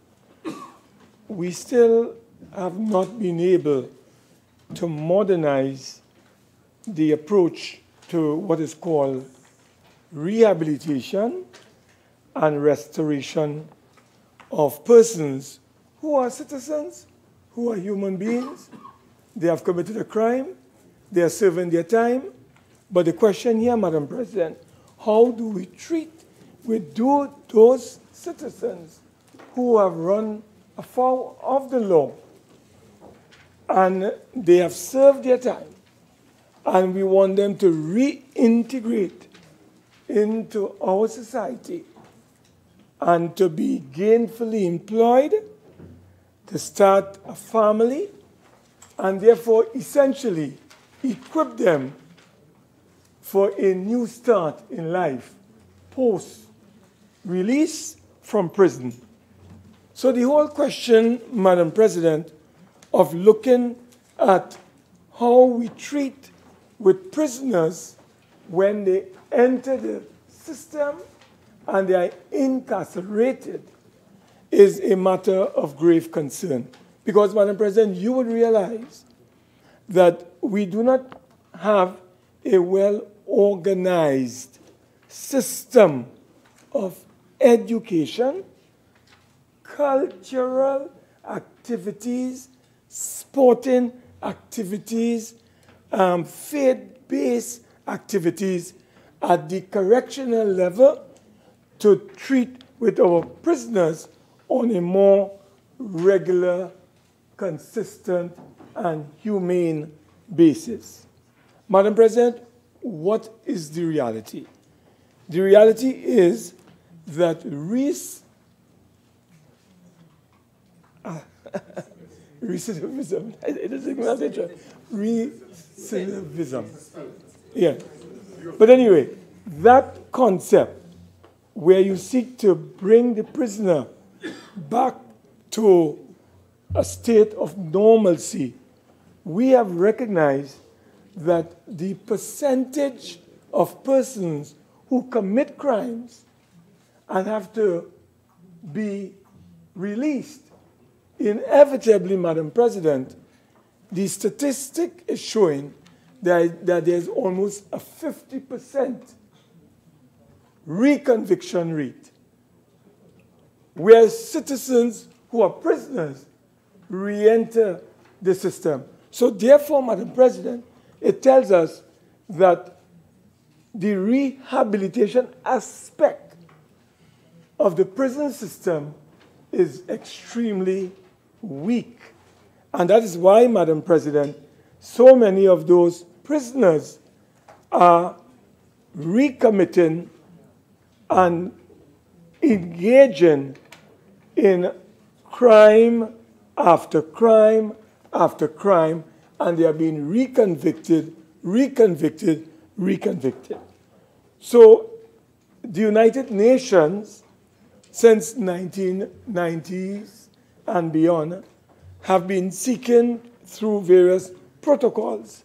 we still have not been able to modernize the approach to what is called rehabilitation and restoration of persons who are citizens, who are human beings. They have committed a crime, they are serving their time. But the question here, Madam President, how do we treat with those citizens who have run afoul of the law and they have served their time, and we want them to reintegrate into our society and to be gainfully employed, to start a family, and therefore essentially equip them for a new start in life post-release from prison. So the whole question, Madam President, of looking at how we treat with prisoners when they enter the system and they are incarcerated is a matter of grave concern. Because, Madam President, you would realize that we do not have a well-organized system of education, cultural activities, sporting activities, faith-based activities at the correctional level to treat with our prisoners on a more regular, consistent, and humane basis. Madam President, what is the reality? The reality is that recidivism, it is recidivism. Yeah. But anyway, that concept where you seek to bring the prisoner back to a state of normalcy, we have recognized that the percentage of persons who commit crimes and have to be released, inevitably, Madam President, the statistic is showing that there's almost a 50% reconviction rate, where citizens who are prisoners re-enter the system. So therefore, Madam President, it tells us that the rehabilitation aspect of the prison system is extremely weak. And that is why, Madam President, so many of those prisoners are recommitting and engaging in crime after crime after crime, and they are being reconvicted, reconvicted, reconvicted. So the United Nations, since 1990s and beyond, have been seeking through various protocols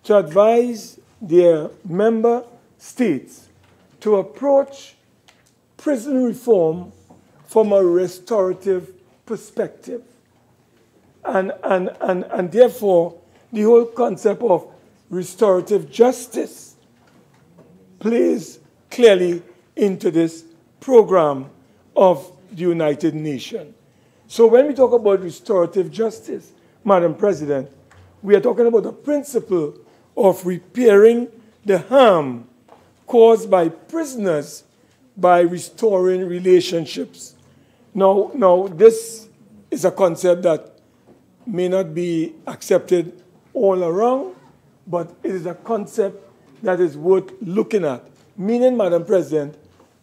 to advise their member states to approach prison reform from a restorative perspective. And therefore, the whole concept of restorative justice plays clearly into this program of the United Nations. So when we talk about restorative justice, Madam President, we are talking about the principle of repairing the harm caused by prisoners by restoring relationships Now, this is a concept that may not be accepted all around, but it is a concept that is worth looking at. Meaning, Madam President,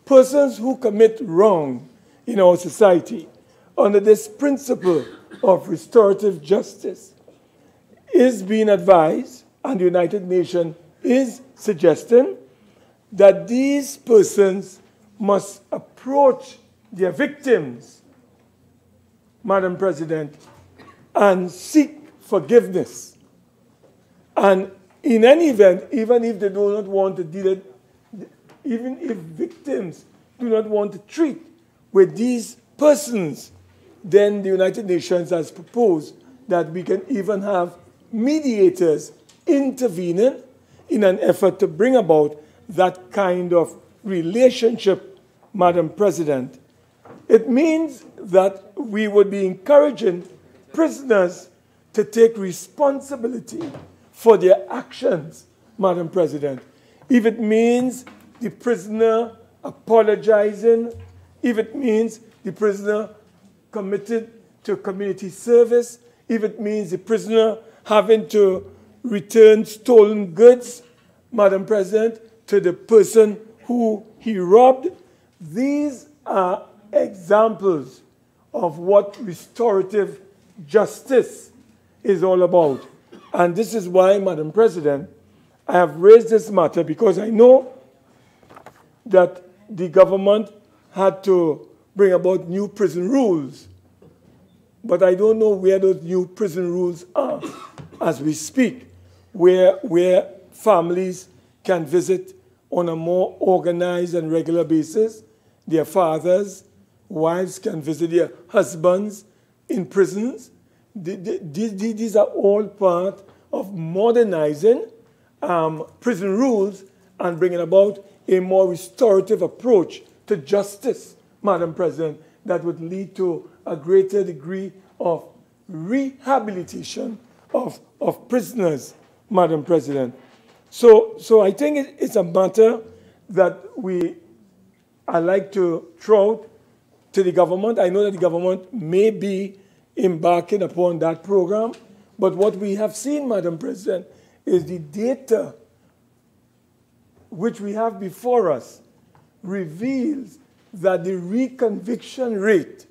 persons who commit wrong in our society under this principle of restorative justice is being advised, and the United Nations is suggesting that these persons must approach their victims, Madam President, and seek forgiveness. And in any event, even if they do not want to deal it, even if victims do not want to treat with these persons, then the United Nations has proposed that we can even have mediators intervening in an effort to bring about that kind of relationship, Madam President. It means that we would be encouraging prisoners to take responsibility for their actions, Madam President. If it means the prisoner apologizing, if it means the prisoner committed to community service, if it means the prisoner having to return stolen goods, Madam President, to the person who he robbed, these are examples of what restorative justice is all about. And this is why, Madam President, I have raised this matter because I know that the government had to bring about new prison rules. But I don't know where those new prison rules are as we speak, where families can visit on a more organized and regular basis. Their fathers, wives can visit their husbands in prisons. These are all part of modernizing prison rules and bringing about a more restorative approach to justice, Madam President, that would lead to a greater degree of rehabilitation of prisoners, Madam President. So I think it's a matter that I like to throw out to the government. I know that the government may be embarking upon that program, but what we have seen, Madam President, is the data which we have before us reveals that the reconviction rate,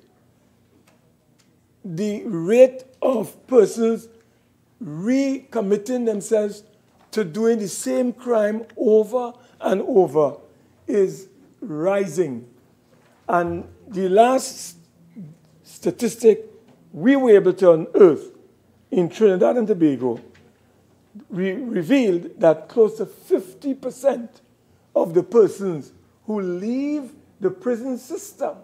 the rate of persons recommitting themselves to doing the same crime over and over is rising. And the last statistic we were able to unearth in Trinidad and Tobago revealed that close to 50% of the persons who leave the prison system,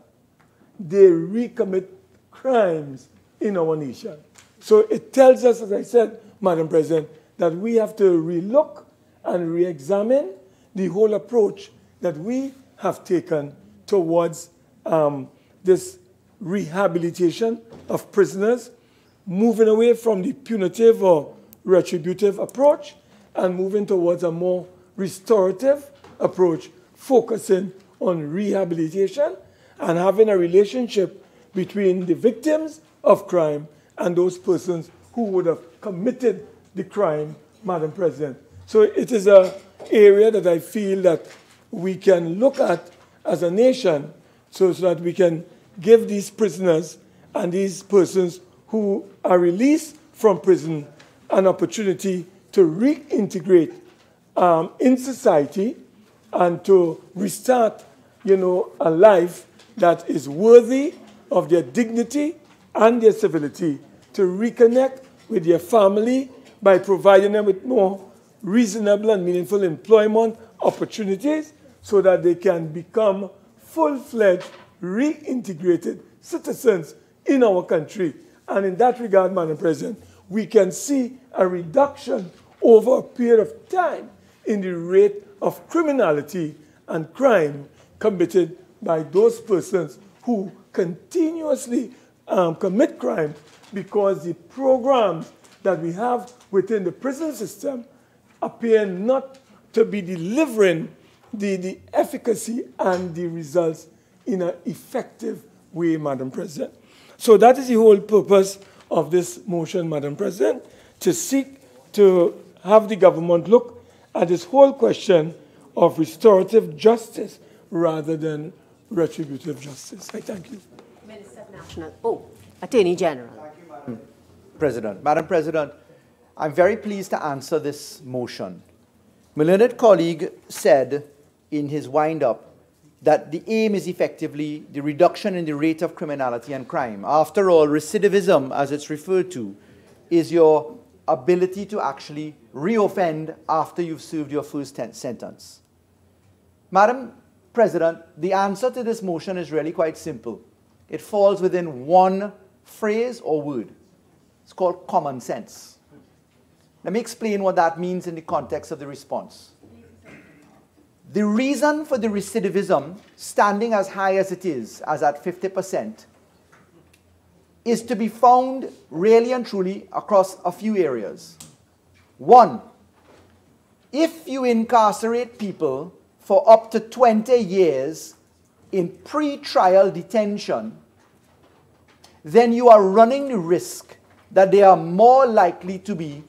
they recommit crimes in our nation. So it tells us, as I said, Madam President, that we have to relook and re-examine the whole approach that we have taken towards this rehabilitation of prisoners, moving away from the punitive or retributive approach and moving towards a more restorative approach, focusing on rehabilitation and having a relationship between the victims of crime and those persons who would have committed the crime, Madam President. So it is an area that I feel that we can look at as a nation so that we can give these prisoners and these persons who are released from prison an opportunity to reintegrate in society and to restart, a life that is worthy of their dignity and their civility, to reconnect with their family by providing them with more reasonable and meaningful employment opportunities so that they can become full-fledged, reintegrated citizens in our country. And in that regard, Madam President, we can see a reduction over a period of time in the rate of criminality and crime committed by those persons who continuously commit crime, because the programs that we have within the prison system appear not to be delivering the efficacy and the results in an effective way, Madam President. So that is the whole purpose of this motion, Madam President, to seek to have the government look at this whole question of restorative justice rather than retributive justice. I thank you.
Minister of National, Attorney General.
Thank you, Madam President. Madam President, I'm very pleased to answer this motion. My learned colleague said in his wind-up that the aim is effectively the reduction in the rate of criminality and crime. After all, recidivism, as it's referred to, is your ability to actually reoffend after you've served your first sentence. Madam President, the answer to this motion is really quite simple. It falls within one phrase or word. It's called common sense. Let me explain what that means in the context of the response. The reason for the recidivism standing as high as it is, as at 50%, is to be found really and truly across a few areas. One, if you incarcerate people for up to 20 years in pre-trial detention, then you are running the risk that they are more likely to be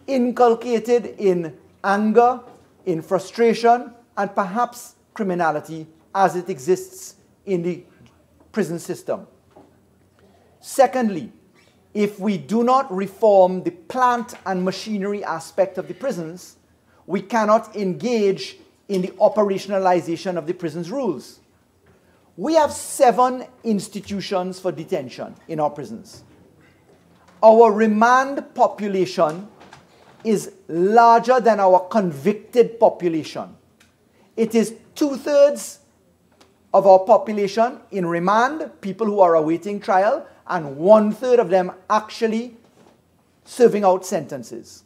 inculcated in anger, in frustration, and perhaps criminality as it exists in the prison system. Secondly, if we do not reform the plant and machinery aspect of the prisons, we cannot engage in the operationalization of the prison's rules. We have 7 institutions for detention in our prisons. Our remand population is larger than our convicted population. It is 2/3 of our population in remand, people who are awaiting trial, and 1/3 of them actually serving out sentences.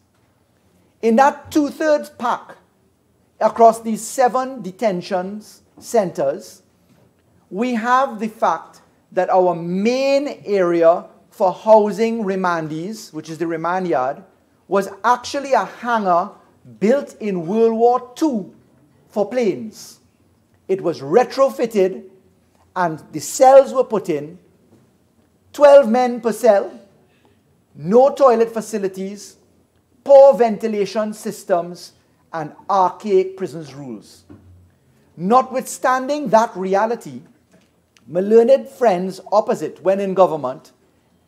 In that 2/3 pack, across these 7 detention centers, we have the fact that our main area for housing remandees, which is the remand yard, was actually a hangar built in World War II for planes. It was retrofitted and the cells were put in, 12 men per cell, no toilet facilities, poor ventilation systems, and archaic prisons rules. Notwithstanding that reality, my learned friends opposite, when in government,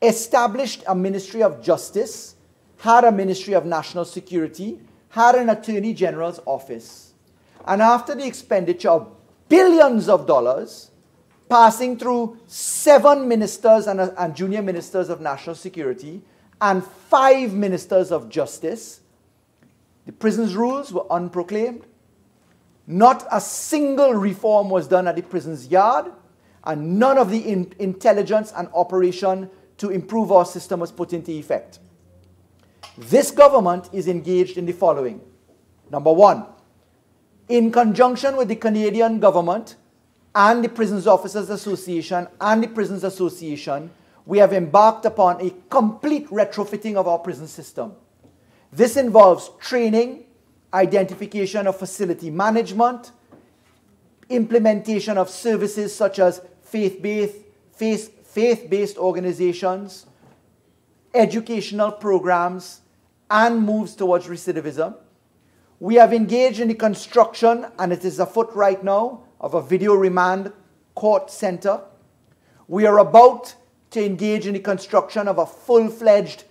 established a Ministry of Justice, had a Ministry of National Security, had an Attorney General's office. And after the expenditure of billions of dollars, passing through 7 ministers and junior ministers of national security and 5 ministers of justice, the prison's rules were unproclaimed. Not a single reform was done at the prison's yard, and none of the intelligence and operation to improve our system was put into effect. This government is engaged in the following. Number 1, in conjunction with the Canadian government and the Prisons Officers Association and the Prisons Association, we have embarked upon a complete retrofitting of our prison system. This involves training, identification of facility management, implementation of services such as faith-based organizations, educational programs, and moves towards recidivism. We have engaged in the construction, and it is afoot right now, of a video remand court center. We are about to engage in the construction of a full-fledged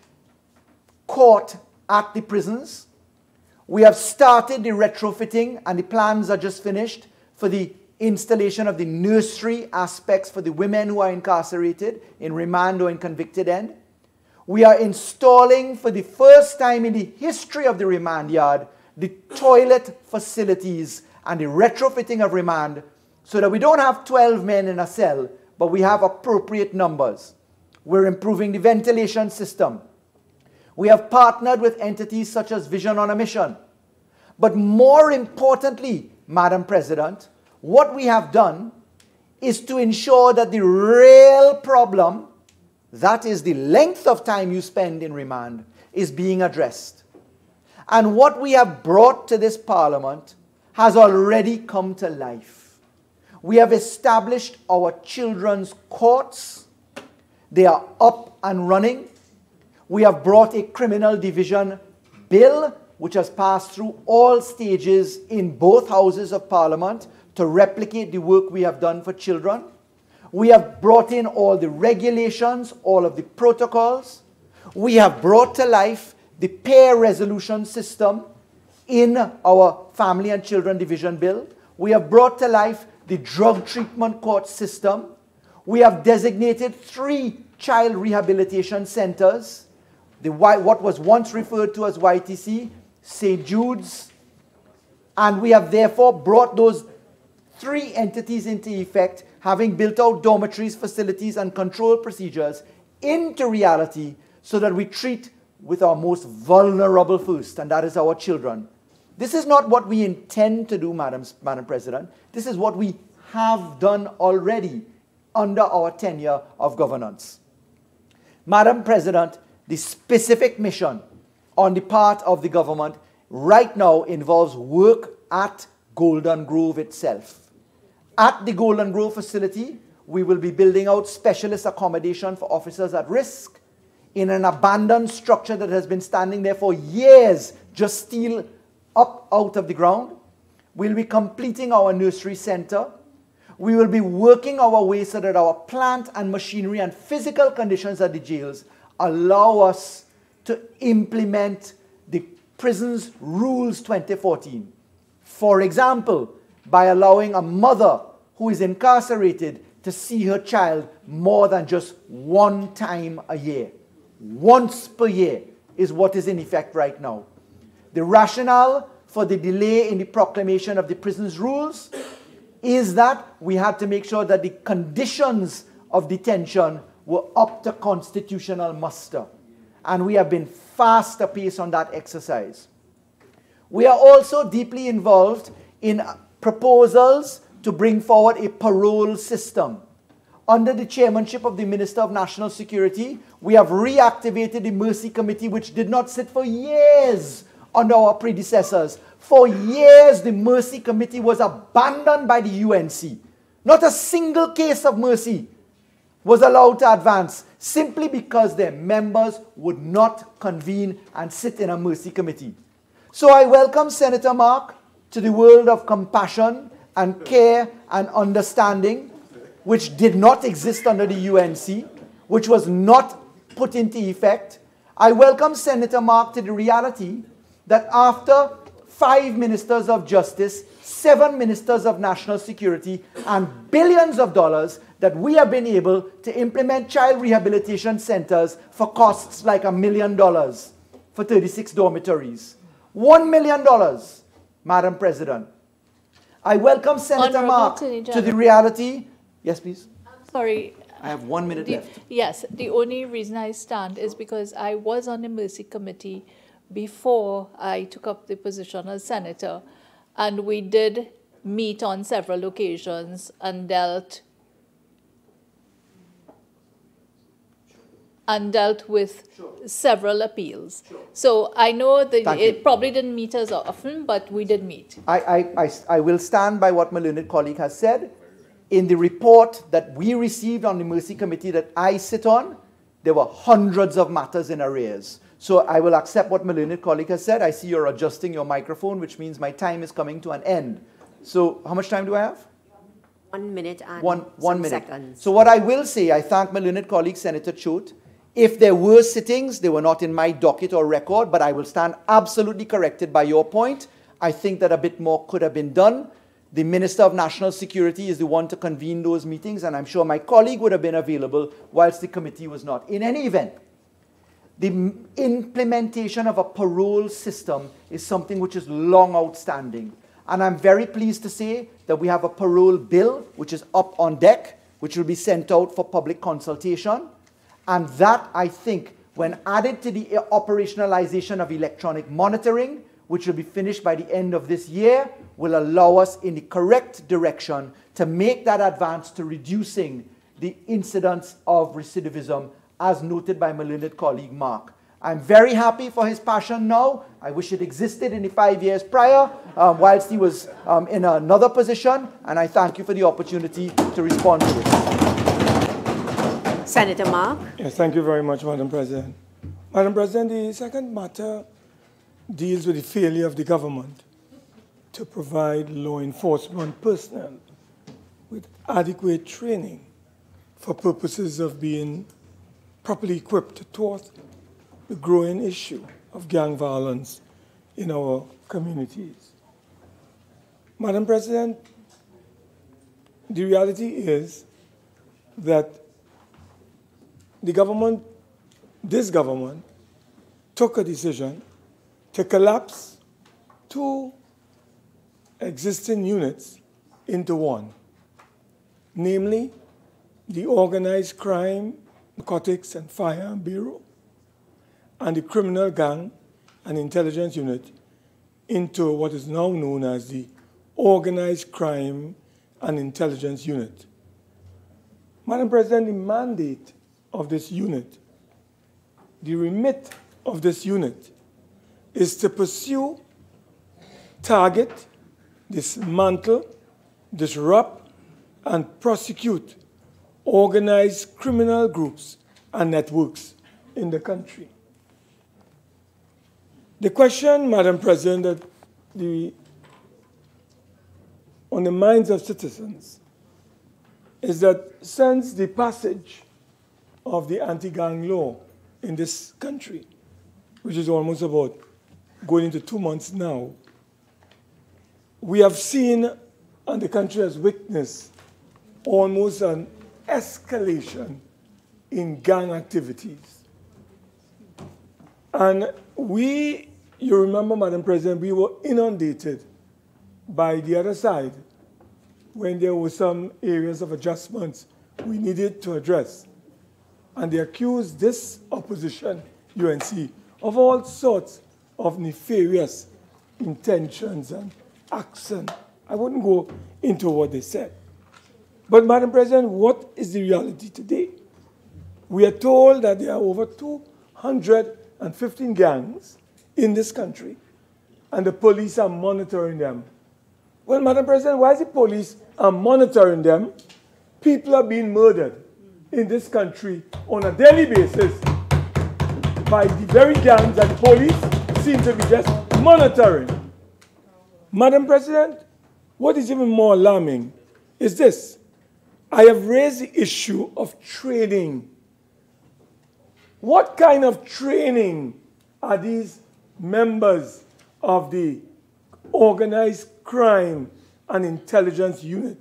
court at the prisons. We have started the retrofitting, and the plans are just finished for the installation of the nursery aspects for the women who are incarcerated in remand or in convicted end. We are installing for the first time in the history of the remand yard the toilet facilities and the retrofitting of remand so that we don't have 12 men in a cell, but we have appropriate numbers. We're improving the ventilation system. We have partnered with entities such as Vision on a Mission. But more importantly, Madam President, what we have done is to ensure that the real problem, that is the length of time you spend in remand, is being addressed. And what we have brought to this Parliament has already come to life. We have established our children's courts. They are up and running. We have brought a criminal division bill, which has passed through all stages in both houses of Parliament to replicate the work we have done for children. We have brought in all the regulations, all of the protocols. We have brought to life the pair resolution system in our Family and Children Division Bill. We have brought to life the drug treatment court system. We have designated 3 child rehabilitation centers, what was once referred to as YTC, St. Jude's, and we have therefore brought those 3 entities into effect, having built out dormitories, facilities, and control procedures into reality so that we treat with our most vulnerable first, and that is our children. This is not what we intend to do, Madam President. This is what we have done already under our tenure of governance. Madam President, the specific mission on the part of the government right now involves work at Golden Grove itself. At the Golden Grove facility, we will be building out specialist accommodation for officers at risk in an abandoned structure that has been standing there for years, just steel up out of the ground. We'll be completing our nursery center. We will be working our way so that our plant and machinery and physical conditions at the jails allow us to implement the prison's rules 2014. For example, by allowing a mother who is incarcerated to see her child more than just 1 time a year. Once per year is what is in effect right now. The rationale for the delay in the proclamation of the prison's rules is that we had to make sure that the conditions of detention were up to constitutional muster. And we have been fast apace on that exercise. We are also deeply involved in proposals to bring forward a parole system. Under the chairmanship of the Minister of National Security, we have reactivated the Mercy Committee, which did not sit for years under our predecessors. For years, the Mercy Committee was abandoned by the UNC. Not a single case of mercy was allowed to advance simply because their members would not convene and sit in a Mercy Committee. So I welcome Senator Mark to the world of compassion and care and understanding, which did not exist under the UNC, which was not put into effect. I welcome Senator Mark to the reality that after 5 ministers of justice, 7 ministers of national security, and billions of dollars, that we have been able to implement child rehabilitation centers for costs like $1 million for 36 dormitories. $1 million, Madam President. I welcome Senator Mark to the reality. Yes, please.
Sorry.
I have 1 minute left.
Yes, the only reason I stand is because I was on the Mercy Committee before I took up the position as senator, and we did meet on several occasions and dealt with several appeals. So I know that it probably didn't meet as often, but we did meet.
I will stand by what my learned colleague has said. In the report that we received on the Mercy Committee that I sit on, there were hundreds of matters in arrears. So I will accept what my learned colleague has said. I see you're adjusting your microphone, which means my time is coming to an end. So how much time do I have?
1 minute and
one minute.
seconds.
So what I will say, I thank my learned colleague, Senator Choate. If there were sittings, they were not in my docket or record, but I will stand absolutely corrected by your point. I think that a bit more could have been done. The Minister of National Security is the one to convene those meetings, and I'm sure my colleague would have been available whilst the committee was not. In any event, the implementation of a parole system is something which is long outstanding. And I'm very pleased to say that we have a parole bill which is up on deck, which will be sent out for public consultation. And that, I think, when added to the operationalization of electronic monitoring, which will be finished by the end of this year, will allow us in the correct direction to make that advance to reducing the incidence of recidivism, as noted by my learned colleague Mark. I'm very happy for his passion now. I wish it existed in the 5 years prior, whilst he was in another position, and I thank you for the opportunity to respond to this.
Senator Mark.
Yes, thank you very much, Madam President. Madam President, the second matter deals with the failure of the government to provide law enforcement personnel with adequate training for purposes of being properly equipped to thwart the growing issue of gang violence in our communities. Madam President, the reality is that this government took a decision to collapse two existing units into one, namely the Organized Crime, Narcotics and Firearm Bureau and the Criminal Gang and Intelligence Unit into what is now known as the Organized Crime and Intelligence Unit. Madam President, the mandate of this unit, the remit of this unit, is to pursue, target, dismantle, disrupt, and prosecute organized criminal groups and networks in the country. The question, Madam President, that on the minds of citizens is that since the passage of the anti-gang law in this country, which is almost about going into 2 months now, we have seen, and the country has witnessed, almost an escalation in gang activities. And you remember, Madam President, we were inundated by the other side when there were some areas of adjustments we needed to address. And they accused this opposition, UNC, of all sorts of nefarious intentions and action. I wouldn't go into what they said. But, Madam President, what is the reality today? We are told that there are over 215 gangs in this country, and the police are monitoring them. Well, Madam President, why is the police are monitoring them? People are being murdered in this country on a daily basis by the very gangs that the police seem to be just monitoring. Madam President, what is even more alarming is this. I have raised the issue of training. What kind of training are these members of the Organized Crime and Intelligence Unit,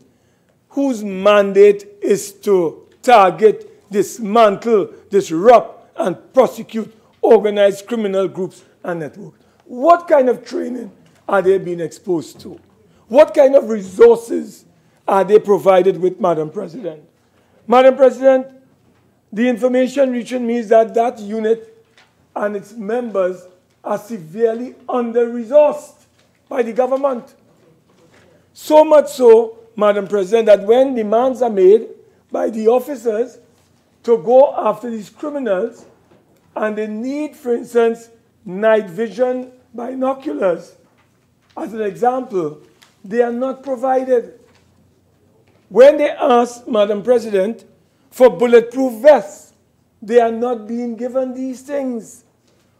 whose mandate is to target, dismantle, disrupt, and prosecute organized criminal groups and networks? What kind of training are they being exposed to? What kind of resources are they provided with, Madam President? Madam President, the information reaching me is that that unit and its members are severely under-resourced by the government. So much so, Madam President, that when demands are made by the officers to go after these criminals, and they need, for instance, night vision binoculars, as an example, they are not provided. When they ask, Madam President, for bulletproof vests, they are not being given these things.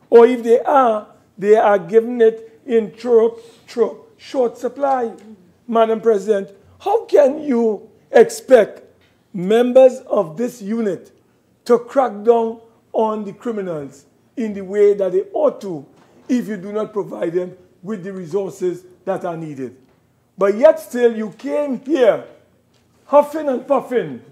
Or if they are given it in short supply. Madam President, how can you expect members of this unit to crack down on the criminals in the way that they ought to if you do not provide them with the resources that are needed? But yet still you came here huffing and puffing,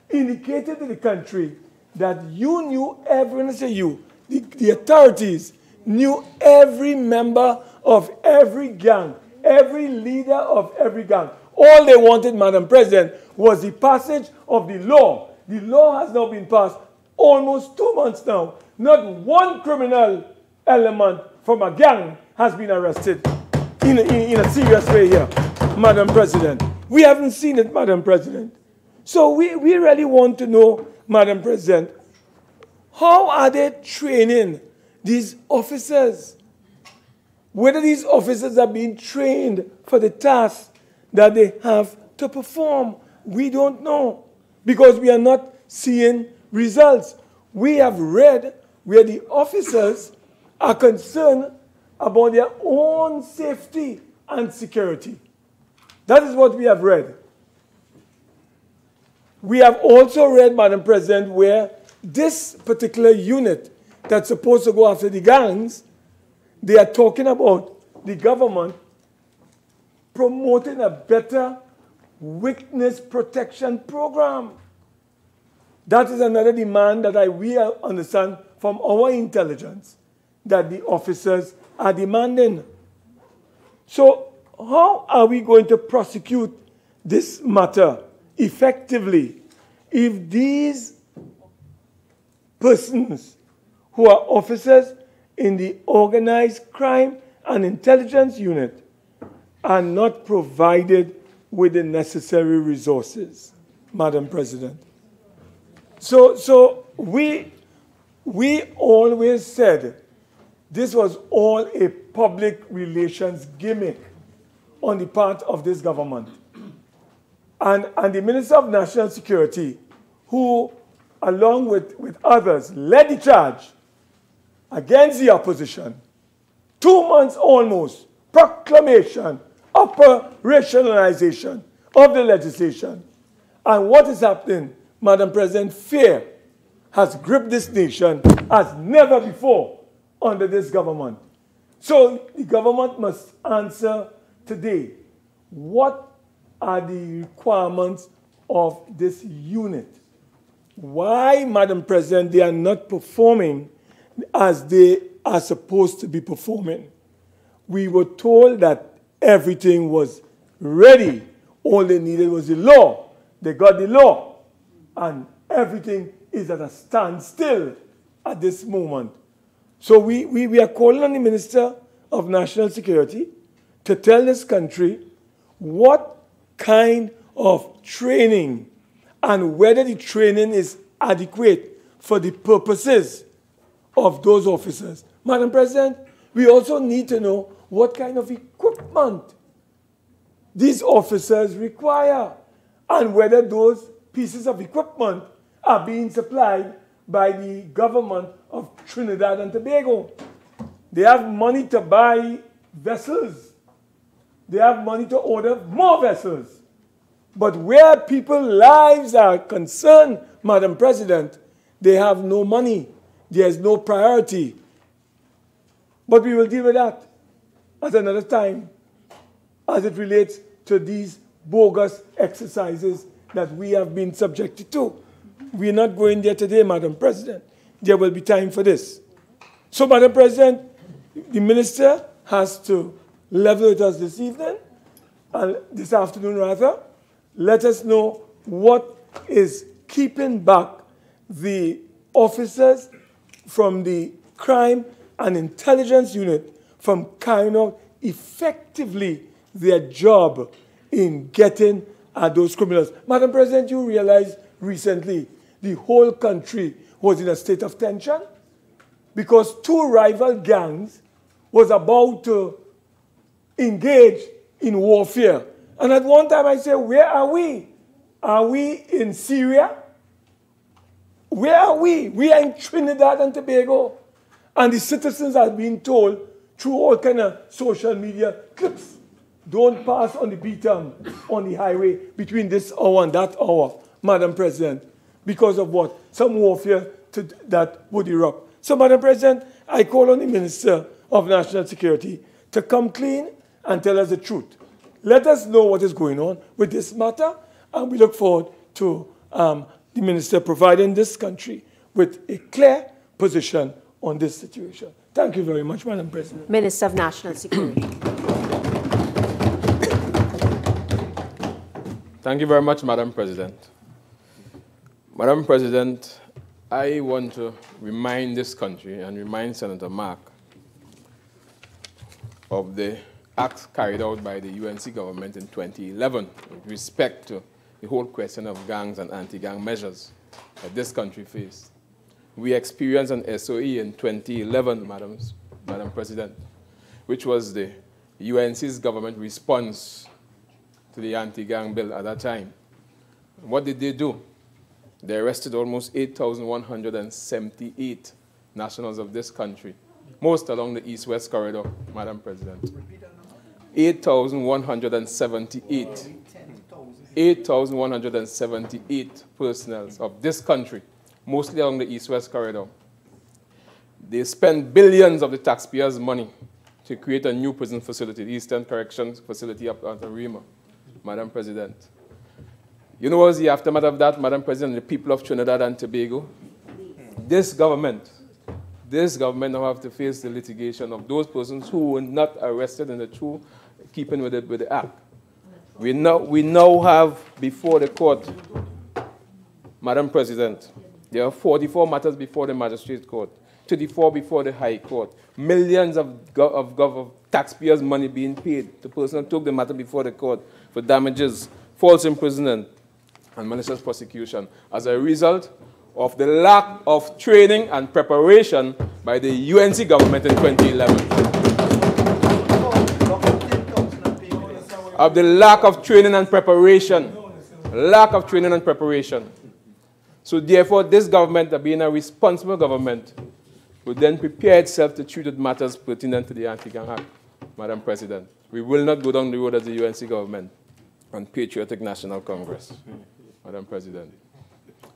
indicated to the country that you knew when I say you, the authorities knew every member of every gang, every leader of every gang. All they wanted, Madam President, was the passage of the law. The law has now been passed almost 2 months now. Not one criminal element from a gang has been arrested in a serious way here, Madam President. We haven't seen it, Madam President. So we really want to know, Madam President, how are they training these officers, whether these officers are being trained for the task that they have to perform, we don't know, because we are not seeing results. We have read where the officers are concerned about their own safety and security. That is what we have read. We have also read, Madam President, where this particular unit that's supposed to go after the gangs, they are talking about the government promoting a better witness protection program. That is another demand that we understand from our intelligence that the officers are demanding. So how are we going to prosecute this matter effectively if these persons who are officers in the organized crime and intelligence unit are not provided with the necessary resources, Madam President? So we always said this was all a public relations gimmick on the part of this government. And the Minister of National Security, who, along with others, led the charge against the opposition, 2 months almost, proclamation, operationalization of the legislation. And what is happening, Madam President? Fear has gripped this nation as never before under this government. So the government must answer today, what are the requirements of this unit? Why, Madam President, they are not performing as they are supposed to be performing? We were told that everything was ready. All they needed was the law. They got the law. And everything is at a standstill at this moment. So we are calling on the Minister of National Security to tell this country what kind of training and whether the training is adequate for the purposes of those officers. Madam President, we also need to know what kind of equipment these officers require and whether those pieces of equipment are being supplied by the government of Trinidad and Tobago. They have money to buy vessels. They have money to order more vessels. But where people's lives are concerned, Madam President, they have no money. There's no priority. But we will deal with that at another time as it relates to these bogus exercises that we have been subjected to. We're not going there today, Madam President. There will be time for this. So, Madam President, the Minister has to level with us this evening, this afternoon rather. Let us know what is keeping back the officers from the crime and intelligence unit from carrying out effectively their job in getting at those criminals. Madam President, you realize recently the whole country was in a state of tension because 2 rival gangs was about to engage in warfare. And at one time I said, where are we? Are we in Syria? Where are we? We are in Trinidad and Tobago. And the citizens are being told through all kind of social media clips, don't pass on the beat-down on the highway between this hour and that hour, Madam President, because of what? Some warfare that would erupt. So, Madam President, I call on the Minister of National Security to come clean and tell us the truth. Let us know what is going on with this matter, and we look forward to the Minister providing this country with a clear position on this situation. Thank you very much, Madam President.
Minister of National Security.
Thank you very much, Madam President. Madam President, I want to remind this country and remind Senator Mark of the acts carried out by the UNC government in 2011 with respect to the whole question of gangs and anti-gang measures that this country faced. we experienced an SOE in 2011, Madam President, which was the UNC's government response to the anti-gang bill at that time. What did they do? They arrested almost 8,178 nationals of this country, most along the east-west corridor, Madam President. 8,178. 8,178 personnel of this country, mostly along the east-west corridor. They spent billions of the taxpayers' money to create a new prison facility, the Eastern Corrections Facility up at Rima, Madam President. You know what was the aftermath of that, Madam President, the people of Trinidad and Tobago? This government now have to face the litigation of those persons who were not arrested in the true keeping with the act. We now have before the court, Madam President, there are 44 matters before the magistrate court, 34 before the high court, millions of taxpayers' money being paid. The person who took the matter before the court for damages, false imprisonment, and malicious prosecution as a result of the lack of training and preparation by the UNC government in 2011. Of the lack of training and preparation. Lack of training and preparation. So therefore, this government, being a responsible government, would then prepare itself to treat with matters pertinent to the Anti-Gang Act, Madam President. We will not go down the road as the UNC government on Patriotic National Congress, Madam President.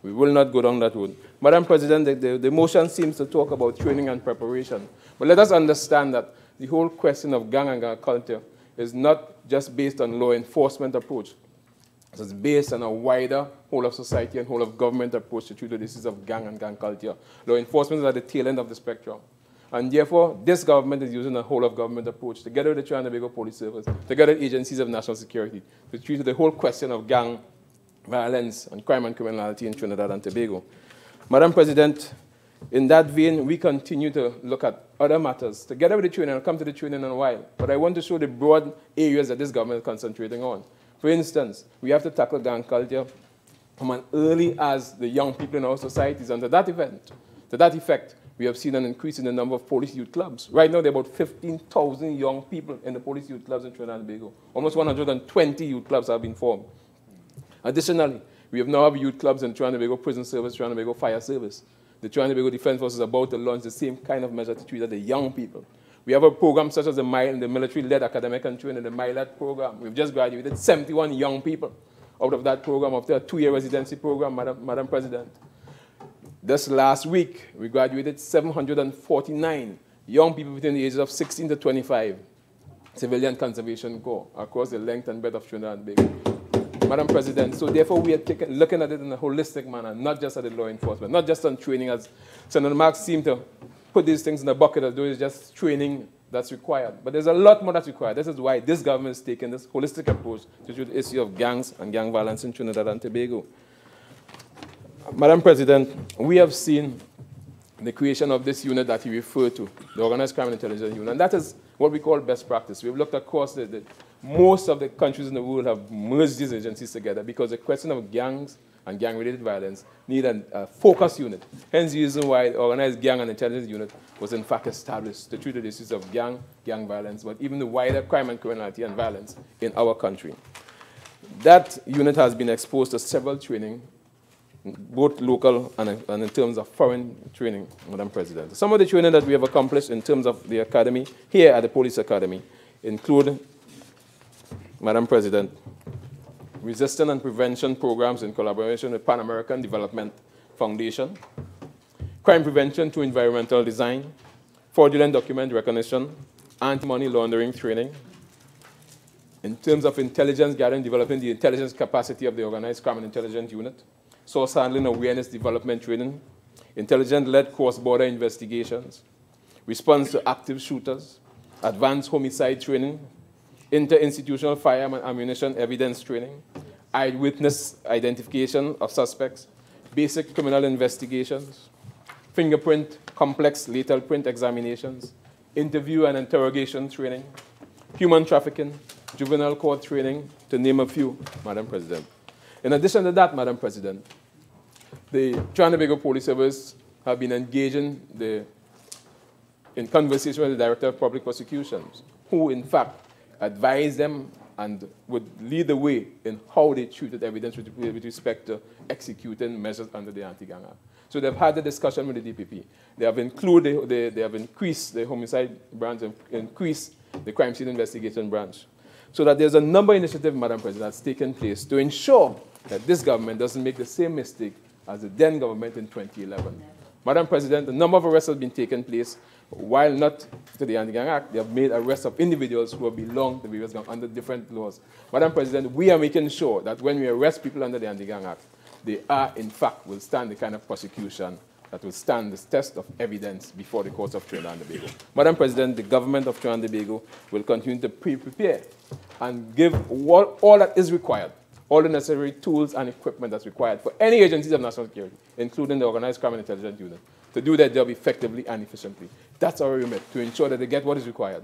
We will not go down that road. Madam President, the motion seems to talk about training and preparation. But let us understand that the whole question of gang and gang culture is not just based on law enforcement approach. It's based on a wider whole of society and whole of government approach to treat the issues of gang and gang culture. Law enforcement is at the tail end of the spectrum. And therefore, this government is using a whole of government approach together with the Trinidad and Tobago Police Service, together with agencies of national security, to treat the whole question of gang violence and crime and criminality in Trinidad and Tobago. Madam President, in that vein, we continue to look at other matters. Together with the training, I'll come to the training in a while, but I want to show the broad areas that this government is concentrating on. For instance, we have to tackle gang culture from as early as the young people in our societies, and to that effect, we have seen an increase in the number of police youth clubs. Right now, there are about 15,000 young people in the police youth clubs in Trinidad and Tobago. Almost 120 youth clubs have been formed. Additionally, we have now have youth clubs in Trinidad and Tobago Prison Service, Trinidad and Tobago Fire Service. The Trinidad and Tobago Defense Force is about to launch the same kind of measure to treat the young people. We have a program such as the military-led academic and training, the MILAT program. We've just graduated 71 young people out of that program, after a 2-year residency program, Madam President. This last week, we graduated 749 young people between the ages of 16 to 25, Civilian Conservation Corps, across the length and breadth of Trinidad and Tobago. Madam President, so therefore we are looking at it in a holistic manner, not just at the law enforcement, not just on training, as Senator Marks seemed to put these things in the bucket as though it's just training that's required. But there's a lot more that's required. This is why this government is taking this holistic approach to the issue of gangs and gang violence in Trinidad and Tobago. Madam President, we have seen the creation of this unit that you referred to, the Organized Crime and Intelligence Unit, and that is what we call best practice. We've looked across most of the countries in the world have merged these agencies together because the question of gangs and gang-related violence need a focus unit. Hence the reason why the Organized Gang and Intelligence Unit was in fact established to treat the issues of gang violence, but even the wider crime and criminality and violence in our country. That unit has been exposed to several training, both local and in terms of foreign training, Madam President. Some of the training that we have accomplished in terms of the academy, here at the Police Academy, include, Madam President, resistance and prevention programs in collaboration with Pan American Development Foundation, crime prevention through environmental design, fraudulent document recognition, anti-money laundering training. In terms of intelligence gathering, developing the intelligence capacity of the Organized Crime and Intelligence Unit, source handling awareness development training, intelligence-led cross-border investigations, response to active shooters, advanced homicide training, interinstitutional firearm and ammunition evidence training, eyewitness identification of suspects, basic criminal investigations, fingerprint, complex lethal print examinations, interview and interrogation training, human trafficking, juvenile court training, to name a few, Madam President. In addition to that, Madam President, the Trinidad and Tobago Police Service have been engaging in conversation with the Director of Public Prosecutions, who in fact advised them and would lead the way in how they treated evidence with respect to executing measures under the Anti-Gang Act. So they've had the discussion with the DPP. They have they have increased the homicide branch and increased the crime scene investigation branch. So that there's a number of initiatives, Madam President, that's taken place to ensure that this government doesn't make the same mistake as the then government in 2011. Madam President, a number of arrests have been taken place. While not to the Anti-Gang Act, they have made arrests of individuals who have belonged to various gangs under different laws. Madam President, we are making sure that when we arrest people under the Anti-Gang Act, they are, in fact, will stand the kind of prosecution that will stand the test of evidence before the courts of Trinidad and Tobago. Madam President, the government of Trinidad and Tobago will continue to prepare and give all that is required, all the necessary tools and equipment that's required for any agencies of national security, including the Organized Crime and Intelligence Unit, to do their job effectively and efficiently. That's our remit, to ensure that they get what is required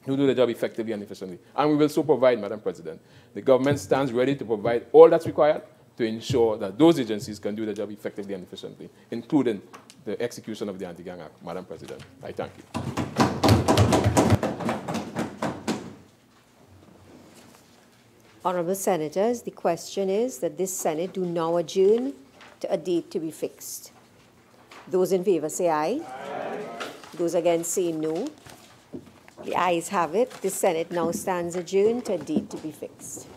to do the job effectively and efficiently. And we will so provide, Madam President. The government stands ready to provide all that's required to ensure that those agencies can do their job effectively and efficiently, including the execution of the Anti-Gang Act. Madam President, I thank you.
Honourable Senators, the question is that this Senate do now adjourn to a date to be fixed. Those in favour say aye. Aye. Those against say no. The ayes have it. The Senate now stands adjourned to a date to be fixed.